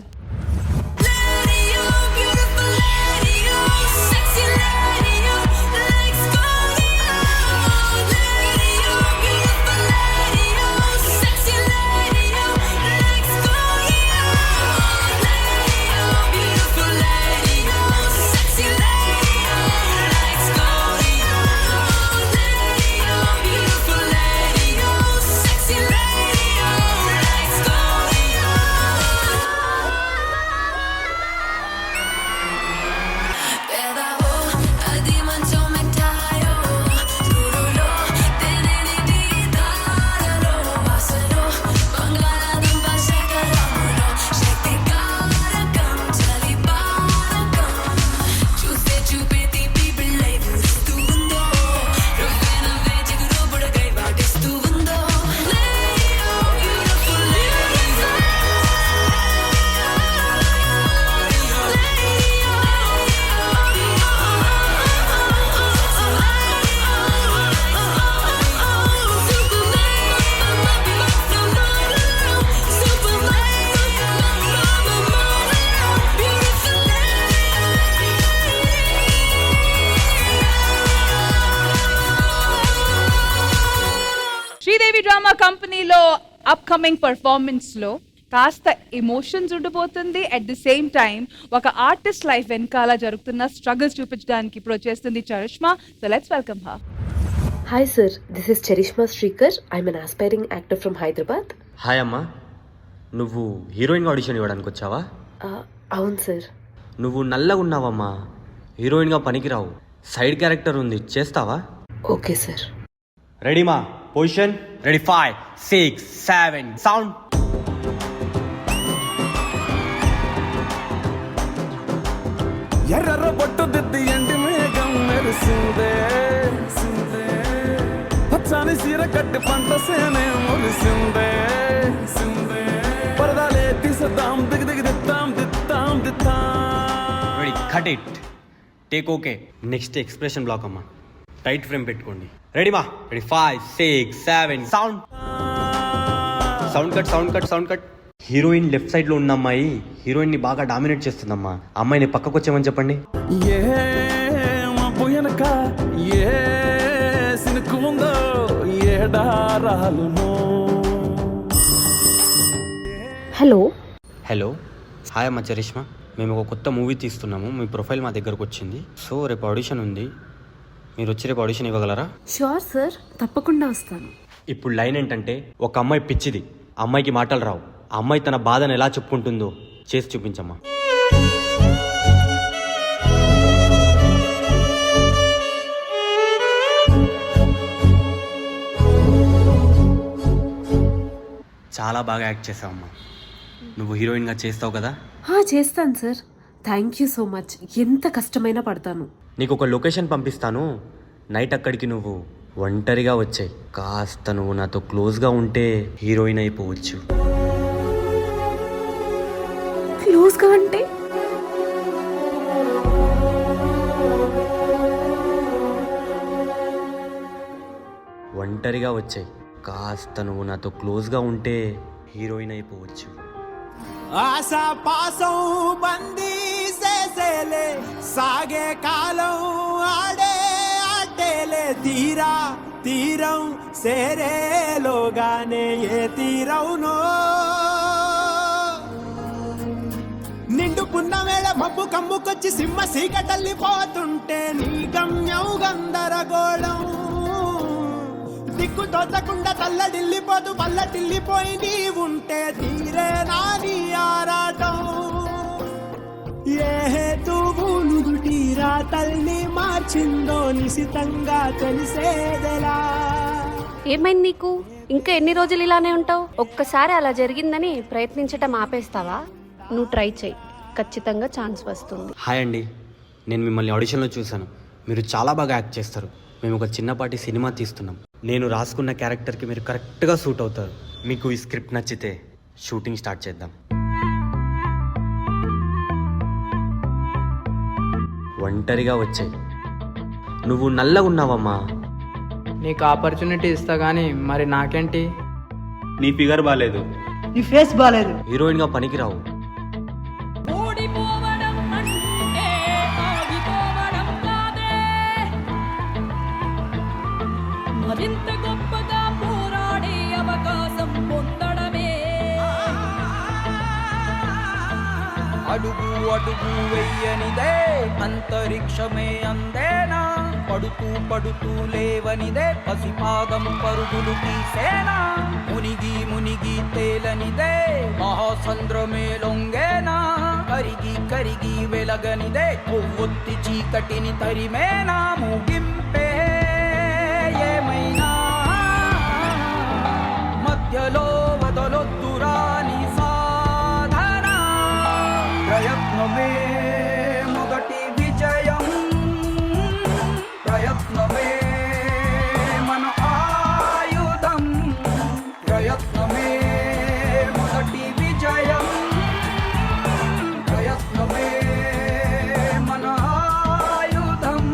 Sridevi drama కంపెనీలో అప్కమింగ్ పర్ఫార్మెన్స్ లో కాస్త ఎమోషన్స్ ఉండిపోతుంది. అట్ ది సేమ్ టైం ఒక ఆర్టిస్ట్ లైఫ్ వెనకాల జరుగుతున్న స్ట్రగుల్స్ చూపించడానికి ఇప్పుడు వచ్చేస్తుంది Charishma. So let's welcome her. Hi sir, this is Charishma Srikar. I'm an aspiring actor from Hyderabad. Hi అమ్మా, నువ్వు హీరోయిన్ ఆడిషన్ ఇవ్వడానికి వచ్చావా? అవును సార్. నువ్వు నల్లగా ఉన్నావమ్మా, హీరోయిన్గా పనికిరావు. సైడ్ క్యారెక్టర్ ఉంది, చేస్తావా? Okay sir. రెడీమా? Position ready. 5 6 7 సౌండ్. ఎర్ర బొట్టు దిద్ది ఎండి మేఘం మెరిసిందే, పచ్చని సీర కట్టి పంట సేనే మురిసిందే. పరదాలే తీసద్దాం, దిగి దిగి దిద్దాం దిద్దాం దిద్దాం. Ready, cut it, take okay. Next expression block అమ్మా, టైట్ ఫ్రేమ్ పెట్టుకోండి. రెడీమా? Ready. 5 6 7 sound. Sound cut sound cut sound cut. Heroine left side లో ఉన్న అమ్మాయి హీరోయిన్ ని బాగా డామినేట్ చేస్తుందమ్మా. అమ్మాయిని పక్కకు వచ్చామని చెప్పండి. హలో. హలో, హాయ్ అమ్మా చరిష్మా. మేము ఒక కొత్త మూవీ తీస్తున్నాము, మీ ప్రొఫైల్ మా దగ్గరకు వచ్చింది. సో రేపు ఆడిషన్ ఉంది, మీరు వచ్చి రేపు ఆడిషన్ ఇవ్వగలరా? షూర్ సార్, తప్పకుండా వస్తాను. ఇప్పుడు లైన్ ఏంటంటే, ఒక అమ్మాయి పిచ్చిది, అమ్మాయికి మాటలు రావు. ఆ అమ్మాయి తన బాధను ఎలా చెప్పుకుంటుందో చేసి చూపించమ్మా. చాలా బాగా యాక్ట్ చేసావమ్మా. నువ్వు హీరోయిన్గా చేస్తావు కదా? చేస్తాను sir. Thank you so much. ఎంత కష్టమైనా పడతాను. నీకు ఒక లొకేషన్ పంపిస్తాను, నైట్ అక్కడికి నువ్వు ఒంటరిగా వచ్చాయి. కాస్త నువ్వు నాతో క్లోజ్గా ఉంటే హీరోయిన్ అయిపోవచ్చు. క్లోజ్గా అంటే? ఒంటరిగా వచ్చాయి. కాస్త నువ్వు నాతో క్లోజ్గా ఉంటే హీరోయిన్ అయిపోవచ్చు. ఆశా పాసం బందీ చేసేలే, సాగే కాలం ఆడే ఆటేలే, తీరా తీరం సేరేలోగానే ఏ తీరవునో. నిండుకున్న వేళ మబ్బు కమ్ముకొచ్చి సింహ సీకటల్లిపోతుంటే నీ గమ్యం గందరగోళం. దిక్కు తోచకుండా తల్లడిల్లిపోతూ పల్లటిల్లిపోయి నీ ఉంటే తీరే నాని ఆరాటం. ఏ హేతువులు తీరా తల్లి మార్చిందో నిశితంగా తెలిసేదెలా. ఏమైంది నీకు? ఇంకా ఎన్ని రోజులు ఇలానే ఉంటావు? ఒక్కసారి అలా జరిగిందని ప్రయత్నించటం ఆపేస్తావా? నువ్వు ట్రై చేయి, ఖచ్చితంగా ఛాన్స్ వస్తుంది. హాయ్ అండి, నేను మిమ్మల్ని ఆడిషన్లో చూశాను. మీరు చాలా బాగా యాక్ట్ చేస్తారు. మేము ఒక చిన్నపాటి సినిమా తీస్తున్నాం. నేను రాసుకున్న క్యారెక్టర్కి మీరు కరెక్ట్గా సూట్ అవుతారు. మీకు ఈ స్క్రిప్ట్ నచ్చితే షూటింగ్ స్టార్ట్ చేద్దాం. ఒంటరిగా వచ్చాయి. నువ్వు నల్లగా ఉన్నావమ్మా. నీకు ఆపర్చునిటీ ఇస్తా కానీ మరి నాకేంటి? నీ ఫిగర్ బాగాలేదు, నీ ఫేస్ బాగాలేదు, హీరోయిన్గా పనికిరావు. ఓడిపోవడం అంటే ఆగిపోవడం కాదే, మరింత గొప్పగా పోరాడే అవకాశం పొందడమే. అడుగు అడుగు వెయ్యనిదే అంతరిక్షమే అందేనా, పడుతూ పడుతూ లేవనిదే పసిపాదం పరుగులు తీసేనా, మునిగి మునిగి తేలనిదే మహాసంద్రమే లొంగేనా, కరిగి కరిగి వెలగనిదే కొవ్వొత్తి చీకటిని తరిమేనా, ముగింపే ఏమైనా మధ్యలో వదలొద్దురా నీ సాధన, ప్రయత్నమే మొదటి విజయం, ప్రయత్నమే మన ఆయుధం, ప్రయత్నమే మొదటి విజయం, ప్రయత్నమే మన ఆయుధం.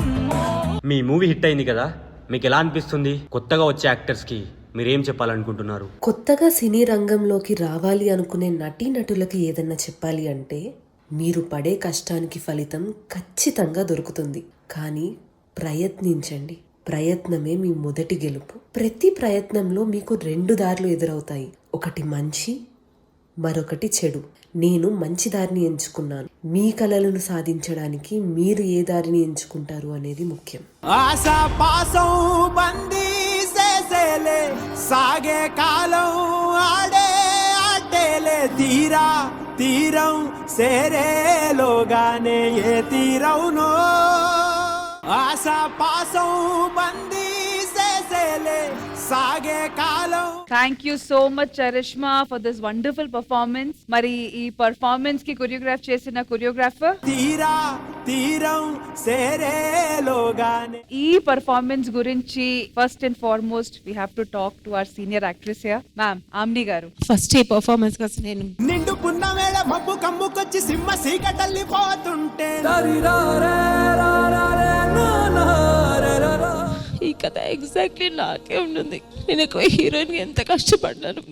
మీ మూవీ హిట్ అయింది కదా, మీకు ఎలా అనిపిస్తుంది? కొత్తగా వచ్చే యాక్టర్స్కి మీరేం చెప్పాలనుకుంటున్నారు? కొత్తగా సినీ రంగంలోకి రావాలి అనుకునే నటీనటులకు ఏదన్నా చెప్పాలి అంటే, మీరు పడే కష్టానికి ఫలితం ఖచ్చితంగా దొరుకుతుంది. కానీ ప్రయత్నించండి. ప్రయత్నమే మీ మొదటి గెలుపు. ప్రతి ప్రయత్నంలో మీకు 2 దారులు ఎదురవుతాయి. ఒకటి మంచి, మరొకటి చెడు. నేను మంచి దారిని ఎంచుకున్నాను. మీ కలలను సాధించడానికి మీరు ఏ దారిని ఎంచుకుంటారు అనేది ముఖ్యం. ఆశా పాసం బందీ చేసేలే, సాగే కాలం ఆడే ఆటేలే, తీరా తీరం సేరేలోగానే ఏ తీరవునో. ఆశా పాసం బందీ చేసేలే, సాగే కాలం. Thank you so much Charishma for this wonderful performance. మరి ఈ పర్ఫార్మెన్స్ కి కొరియోగ్రాఫ్ చేసిన కొరియోగ్రాఫర్, తీరా తీరం సేరేలోగానే. ఈ పర్ఫార్మెన్స్ గురించి first and foremost we have to talk to our senior actress here, ma'am omni గారు. ఫస్ట్ ఈ పర్ఫార్మెన్స్ కోసం నేను నిండుకున్న వేళ మబ్బు కమ్ముకొచ్చి సింహ సీకటల్లిపోతుంటే ఈ కథ ఎగ్జాక్ట్లీ నాకే ఉంటుంది. నేను ఒక హీరోయిన్ ఎంత కష్టపడ్డాను.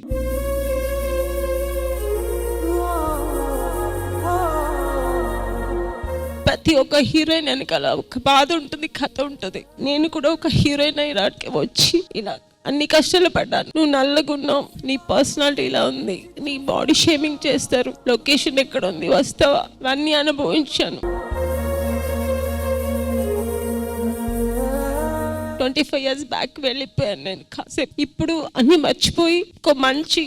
ప్రతి ఒక్క హీరోయిన్ వెనకాల ఒక బాధ ఉంటుంది, కథ ఉంటుంది. నేను కూడా ఒక హీరోయిన్ అయినాటికి వచ్చి ఇలా అన్ని కష్టాలు పడ్డాను. నువ్వు నల్లగున్నావు, నీ పర్సనాలిటీ ఇలా ఉంది, నీ బాడీ షేమింగ్ చేస్తారు, లొకేషన్ ఎక్కడ ఉంది, వస్తావా, అన్నీ అనుభవించాను. 25 years బ్యాక్ వెళ్ళిపోయాను నేను కాసేపు. ఇప్పుడు అన్ని మర్చిపోయి ఒక మంచి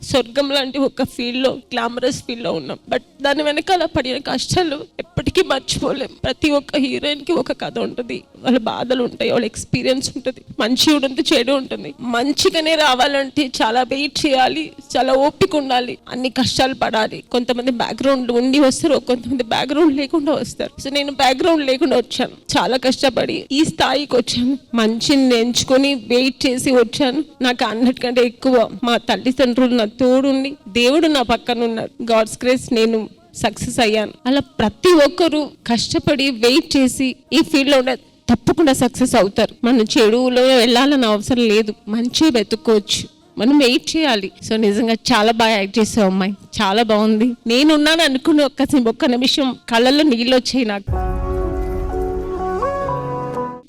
స్వర్గం లాంటి ఒక ఫీల్డ్లో, గ్లామరస్ ఫీల్డ్లో ఉన్నాం. బట్ దాని వెనకాల పడిన కష్టాలు ఎప్పటికీ మర్చిపోలేం. ప్రతి ఒక్క హీరోయిన్కి ఒక కథ ఉంటుంది, వాళ్ళ బాధలు ఉంటాయి, వాళ్ళ ఎక్స్పీరియన్స్ ఉంటుంది, మంచి ఉంటుంది, చెడు ఉంటుంది. మంచిగానే రావాలంటే చాలా వెయిట్ చేయాలి, చాలా ఓపిక ఉండాలి, అన్ని కష్టాలు పడాలి. కొంతమంది బ్యాక్గ్రౌండ్ ఉండి వస్తారు, కొంతమంది బ్యాక్గ్రౌండ్ లేకుండా వస్తారు. సో నేను బ్యాక్గ్రౌండ్ లేకుండా వచ్చాను, చాలా కష్టపడి ఈ స్థాయికి వచ్చాను. మంచిని ఎంచుకొని వెయిట్ చేసి వచ్చాను. నాకు అన్నిటికంటే ఎక్కువ మా తల్లిదండ్రులు నా తోడుండి, దేవుడు నా పక్కన ఉన్నారు. గాడ్స్ గ్రేస్ నేను సక్సెస్ అయ్యాను. అలా ప్రతి ఒక్కరూ కష్టపడి వెయిట్ చేసి ఈ ఫీల్డ్లో ఉండే తప్పకుండా సక్సెస్ అవుతారు. మనం చెడులో వెళ్ళాలని అవసరం లేదు, మంచిగా వెతుక్కోవచ్చు, మనం వెయిట్ చేయాలి. సో నిజంగా చాలా బాగా యాక్ట్ చేసావు అమ్మాయి, చాలా బాగుంది. నేనున్నాను అనుకుని ఒక్క నిమిషం కళ్ళల్లో నీళ్ళు వచ్చాయి నాకు.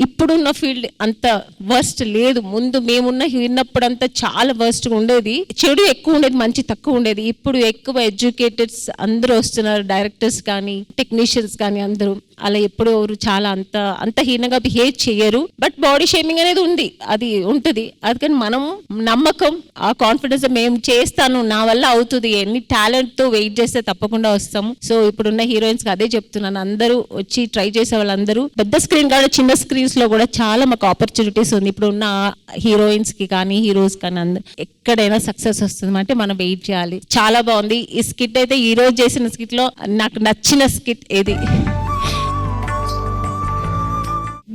ఇప్పుడున్న ఫీల్డ్ అంత వర్స్ట్ లేదు, ముందు మేమున్న విన్నప్పుడు అంతా చాలా వర్స్ట్ ఉండేది, చెడు ఎక్కువ ఉండేది, మంచి తక్కువ ఉండేది. ఇప్పుడు ఎక్కువ ఎడ్యుకేటెడ్స్ అందరూ వస్తున్నారు, డైరెక్టర్స్ కానీ టెక్నీషియన్స్ కానీ అందరూ. అలా ఎప్పుడు ఎవరు చాలా అంత హీనంగా బిహేవ్ చేయరు. బట్ బాడీ షేమింగ్ అనేది ఉంది, అది ఉంటుంది. అందుకని మనం నమ్మకం, ఆ కాన్ఫిడెన్స్ మేము చేస్తాను, నా వల్ల అవుతుంది, ఎన్ని టాలెంట్ తో వెయిట్ చేస్తే తప్పకుండా వస్తాము. సో ఇప్పుడున్న హీరోయిన్స్ అదే చెప్తున్నాను, అందరూ వచ్చి ట్రై చేసే వాళ్ళందరూ పెద్ద స్క్రీన్ కాదు, చిన్న స్క్రీన్స్ లో కూడా చాలా మాకు ఆపర్చునిటీస్ ఉంది. ఇప్పుడు ఉన్న హీరోయిన్స్ కి కానీ హీరోస్ కానీ అందరూ ఎక్కడైనా సక్సెస్ వస్తుంది అంటే మనం వెయిట్ చేయాలి. చాలా బాగుంది ఈ స్కిట్ అయితే. ఈ రోజు చేసిన స్కిట్ లో నాకు నచ్చిన స్కిట్ ఏది?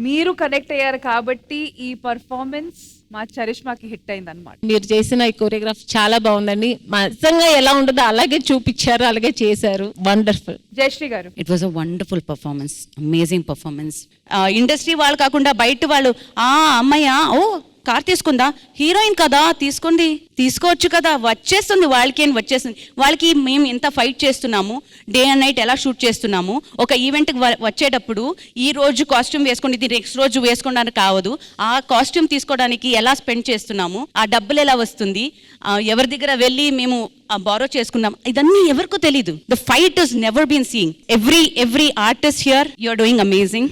మీరు కనెక్ట్ అయ్యారు కాబట్టి ఈ పర్ఫార్మెన్స్ మా చరిష్మాకి హిట్ అయింది అనమాట. మీరు చేసిన ఈ కోరియోగ్రాఫ్ చాలా బాగుందండి. నిజంగా ఎలా ఉంటుందో అలాగే చూపించారు, అలాగే చేశారు. వండర్ఫుల్. జయశ్రీ గారు, it was a wonderful performance, amazing performance. Industry వాళ్ళు కాకుండా బయట వాళ్ళు అమ్మాయ్యా ఓ కార్ తీసుకుందా, హీరోయిన్ కదా తీసుకోవచ్చు కదా, వచ్చేస్తుంది వాళ్ళకి అని వచ్చేస్తుంది. వాళ్ళకి మేము ఎంత ఫైట్ చేస్తున్నాము, డే అండ్ నైట్ ఎలా షూట్ చేస్తున్నాము. ఒక ఈవెంట్కి వచ్చేటప్పుడు ఈ రోజు కాస్ట్యూమ్ వేసుకోండి, ఇది నెక్స్ట్ రోజు వేసుకోవడానికి కావదు. ఆ కాస్ట్యూమ్ తీసుకోవడానికి ఎలా స్పెండ్ చేస్తున్నాము, ఆ డబ్బులు ఎలా వస్తుంది, ఎవరి దగ్గర వెళ్ళి మేము బారో చేసుకున్నాం, ఇదన్నీ ఎవరికో తెలీదు. The fight is never been seeing. Every artist here you are doing amazing.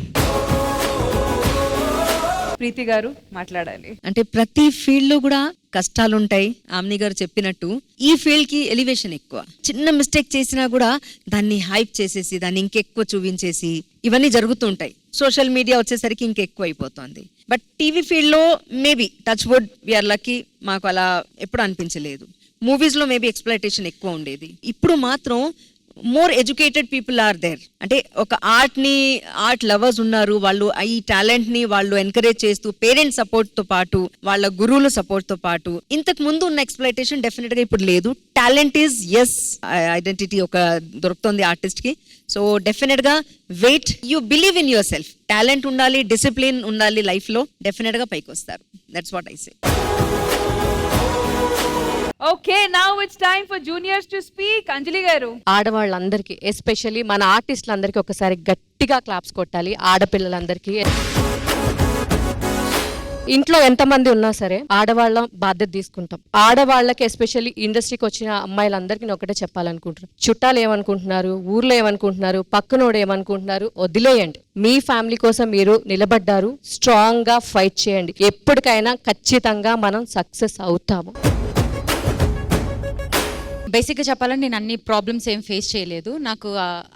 Preethi గారు మాట్లాడాలి. అంటే ప్రతి ఫీల్డ్ లో కూడా కష్టాలుంటాయి. ఆమ్ని గారు చెప్పినట్టు ఈ ఫీల్డ్ కి ఎలివేషన్ ఎక్కువ. చిన్న మిస్టేక్ చేసినా కూడా దాన్ని హైప్ చేసేసి దాన్ని ఇంకెక్కువ చూపించేసి ఇవన్నీ జరుగుతుంటాయి. సోషల్ మీడియా వచ్చేసరికి ఇంకెక్కువ అయిపోతుంది. బట్ టీవీ ఫీల్డ్ లో maybe touch wood we are lucky, మాకు అలా ఎప్పుడు అనిపించలేదు. మూవీస్ లో మేబీ ఎక్స్‌ప్లాయిటేషన్ ఎక్కువ ఉండేది. ఇప్పుడు మాత్రం more educated people are there. అంటే ఒక ఆర్ట్ లవర్స్ ఉన్నారు, వాళ్ళు ఈ టాలెంట్ ని వాళ్ళు ఎంకరేజ్ చేస్తూ పేరెంట్స్ సపోర్ట్ తో పాటు వాళ్ళ గురువుల సపోర్ట్ తో పాటు ఇంతకు ముందు ఉన్న ఎక్స్‌ప్లాయిటేషన్ డెఫినెట్ గా ఇప్పుడు లేదు. టాలెంట్ ఈజ్ ఎస్ ఐడెంటిటీ ఒక దొరుకుతుంది ఆర్టిస్ట్ కి. సో డెఫినెట్ గా wait, you believe in your సెల్ఫ్. టాలెంట్ ఉండాలి, డిసిప్లిన్ ఉండాలి లైఫ్ లో, డెఫినెట్ గా పైకి వస్తారు. That's what I say. Okay, now it's time for juniors to speak. Anjali గారు, ఆడవాళ్ళందరికీ ఎస్పెషల్లీ మన ఆర్టిస్టులందరికీ ఒకసారి గట్టిగా క్లాప్స్ కొట్టాలి. ఆడపిల్లలందరికీ ఇంట్లో ఎంతమంది ఉన్నా సరే ఆడవాళ్ళ బాధ్యత తీసుకుంటాం. ఆడవాళ్ళకి ఎస్పెషల్లీ ఇండస్ట్రీకి వచ్చిన అమ్మాయిలందరికీ నేను ఒకటే చెప్పాలనుకుంటున్నాను, చుట్టాలు ఏమనుకుంటున్నారు, ఊర్లో ఏమనుకుంటున్నారు, పక్కనోడు ఏమనుకుంటున్నారు, వదిలేయండి. మీ ఫ్యామిలీ కోసం మీరు నిలబడ్డారు, స్ట్రాంగ్ గా ఫైట్ చేయండి. ఎప్పటికైనా ఖచ్చితంగా మనం సక్సెస్ అవుతాము. బేసిక్గా చెప్పాలంటే నేను అన్ని ప్రాబ్లమ్స్ ఏం ఫేస్ చేయలేదు. నాకు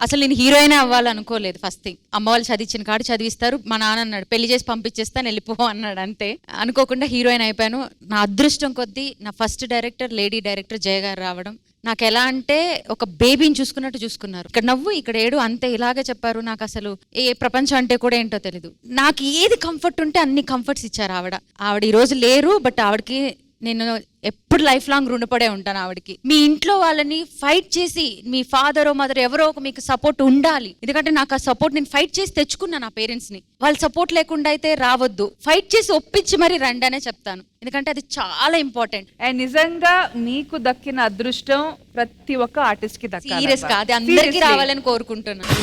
అసలు నేను హీరోయిన్ అవ్వాలనుకోలేదు. ఫస్ట్ థింగ్, అమ్మ వాళ్ళు చదివించిన కాడు చదివిస్తారు, మా నాన్న అన్నాడు పెళ్లి చేసి పంపించేస్తాను వెళ్ళిపో అన్నాడు, అంతే. అనుకోకుండా హీరోయిన్ అయిపోయాను. నా అదృష్టం కొద్దీ నా ఫస్ట్ డైరెక్టర్ లేడీ డైరెక్టర్ జయ గారు రావడం నాకు ఎలా అంటే ఒక బేబీని చూసుకున్నట్టు చూసుకున్నారు. ఇక్కడ నవ్వు ఇక్కడ ఏడు అంతే, ఇలాగే చెప్పారు. నాకు అసలు ఏ ప్రపంచం అంటే కూడా ఏంటో తెలీదు. నాకు ఏది కంఫర్ట్ ఉంటే అన్ని కంఫర్ట్స్ ఇచ్చారు ఆవిడ ఈ రోజు లేరు, బట్ ఆవిడకి నేను ఎప్పుడు లైఫ్ లాంగ్ రుణపడే ఉంటాను ఆవిడకి. మీ ఇంట్లో వాళ్ళని ఫైట్ చేసి, మీ ఫాదర్ మదర్ ఎవరో ఒక మీకు సపోర్ట్ ఉండాలి. ఎందుకంటే నాకు ఆ సపోర్ట్ నేను ఫైట్ చేసి తెచ్చుకున్నాను. నా పేరెంట్స్ ని వాళ్ళ సపోర్ట్ లేకుండా అయితే రావద్దు, ఫైట్ చేసి ఒప్పించి మరి రండి అనే చెప్తాను. ఎందుకంటే అది చాలా ఇంపార్టెంట్. అండ్ నిజంగా మీకు దక్కిన అదృష్టం ప్రతి ఒక్క ఆర్టిస్ట్ కి దక్కాలి. సీరియస్ గా అది అందరికీ రావాలని కోరుకుంటున్నాను.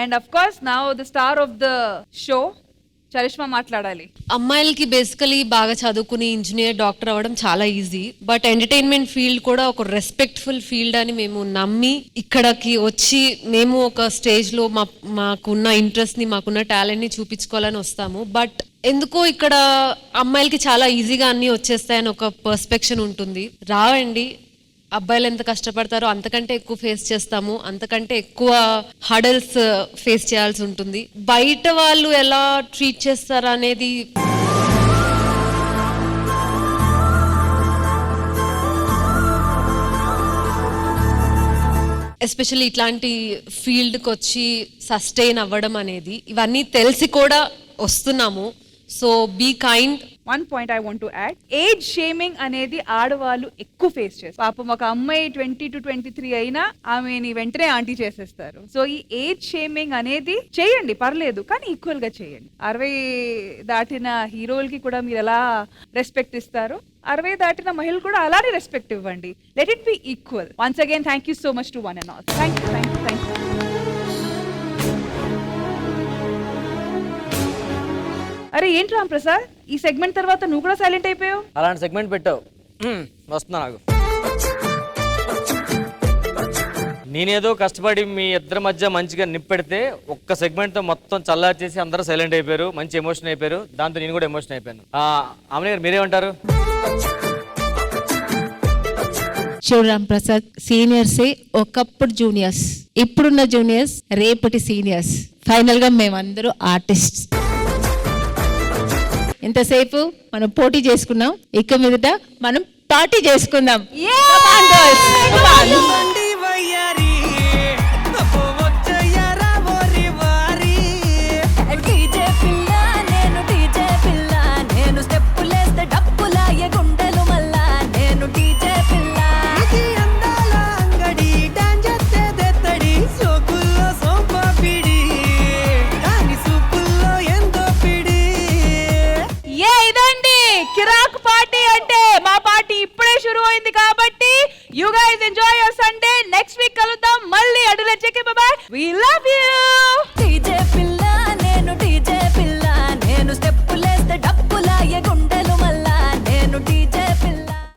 And of course now the star of the show Charishma మాట్లాడాలి. అమ్మాయిలకి బేసికలీ బాగా చదువుకుని ఇంజనీర్, డాక్టర్ అవ్వడం చాలా ఈజీ. బట్ ఎంటర్టైన్మెంట్ ఫీల్డ్ కూడా ఒక రెస్పెక్ట్ఫుల్ ఫీల్డ్ అని మేము నమ్మి ఇక్కడికి వచ్చి మేము ఒక స్టేజ్ లో మాకున్న ఇంట్రెస్ట్ ని, మాకున్న టాలెంట్ ని చూపించుకోవాలని వస్తాము. బట్ ఎందుకో ఇక్కడ అమ్మాయిలకి చాలా ఈజీగా అన్నీ వచ్చేస్తాయని ఒక పర్స్పెక్షన్ ఉంటుంది. రావండి, అబ్బాయిలు ఎంత కష్టపడతారో అంతకంటే ఎక్కువ ఫేస్ చేస్తాము, అంతకంటే ఎక్కువ హడల్స్ ఫేస్ చేయాల్సి ఉంటుంది. బయట వాళ్ళు ఎలా ట్రీట్ చేస్తారు అనేది ఎస్పెషల్లీ ఇట్లాంటి ఫీల్డ్కి వచ్చి సస్టైన్ అవ్వడం అనేది, ఇవన్నీ తెలిసి కూడా వస్తున్నాము. So be kind. One point I want to add, age shaming అనేది ఆడవాళ్ళు ఎక్కువ ఫేస్ చేస్తారు. పాపం ఒక అమ్మాయి 20 to 23 అయినా ఆమెని వెంటనే ఆంటీ చేసేస్తారు. సో ఈ ఏజ్ షేమింగ్ అనేది చేయండి, పర్లేదు, కానీ ఈక్వల్ గా చేయండి. 60 దాటిన హీరోలకి కూడా మీరు ఎలా రెస్పెక్ట్ ఇస్తారు, 60 దాటిన మహిళలు కూడా అలానే రెస్పెక్ట్ ఇవ్వండి. Let it be equal. Once again thank you so much to one and all. Thank you, thank you, thank you. అరే ఏంటి రామ్ ప్రసాద్, ఈ సెగ్మెంట్ తర్వాత నువ్వు కూడా సైలెంట్ అయిపోయావు? అలాంటి సెగ్మెంట్ పెట్టావు, వస్తున్నా నాకు. నేనేదో కష్టపడి మీ ఇద్దరి మధ్య మంచిగా నిప్పెడితే ఒక్క సెగ్మెంట్తో మొత్తం చల్లార్చేసి అందరూ సైలెంట్ అయిపోయారు, మంచి ఎమోషన్ అయిపోయారు. దాంతో నేను కూడా ఎమోషన్ అయిపోయాను. ఆమె గారు మీరేమంటారు? శివరామ్ ప్రసాద్, సీనియర్సే ఒకప్పుడు జూనియర్స్, ఇప్పుడున్న జూనియర్స్ రేపటి సీనియర్స్. ఫైనల్ గా మేమందరూ ఆర్టిస్ట్. ఎంతసేపు మనం పోటీ చేసుకున్నాం, ఇక మీదట మనం పార్టీ చేసుకుందాం. కిరాక్ పార్టీ అంటే మా పార్టీ ఇప్పుడే షురు అయింది కాబట్టి you guys enjoy your Sunday. Next week కలుద్దాం మళ్ళీ. అడుగుల చెక్. Bye bye. We love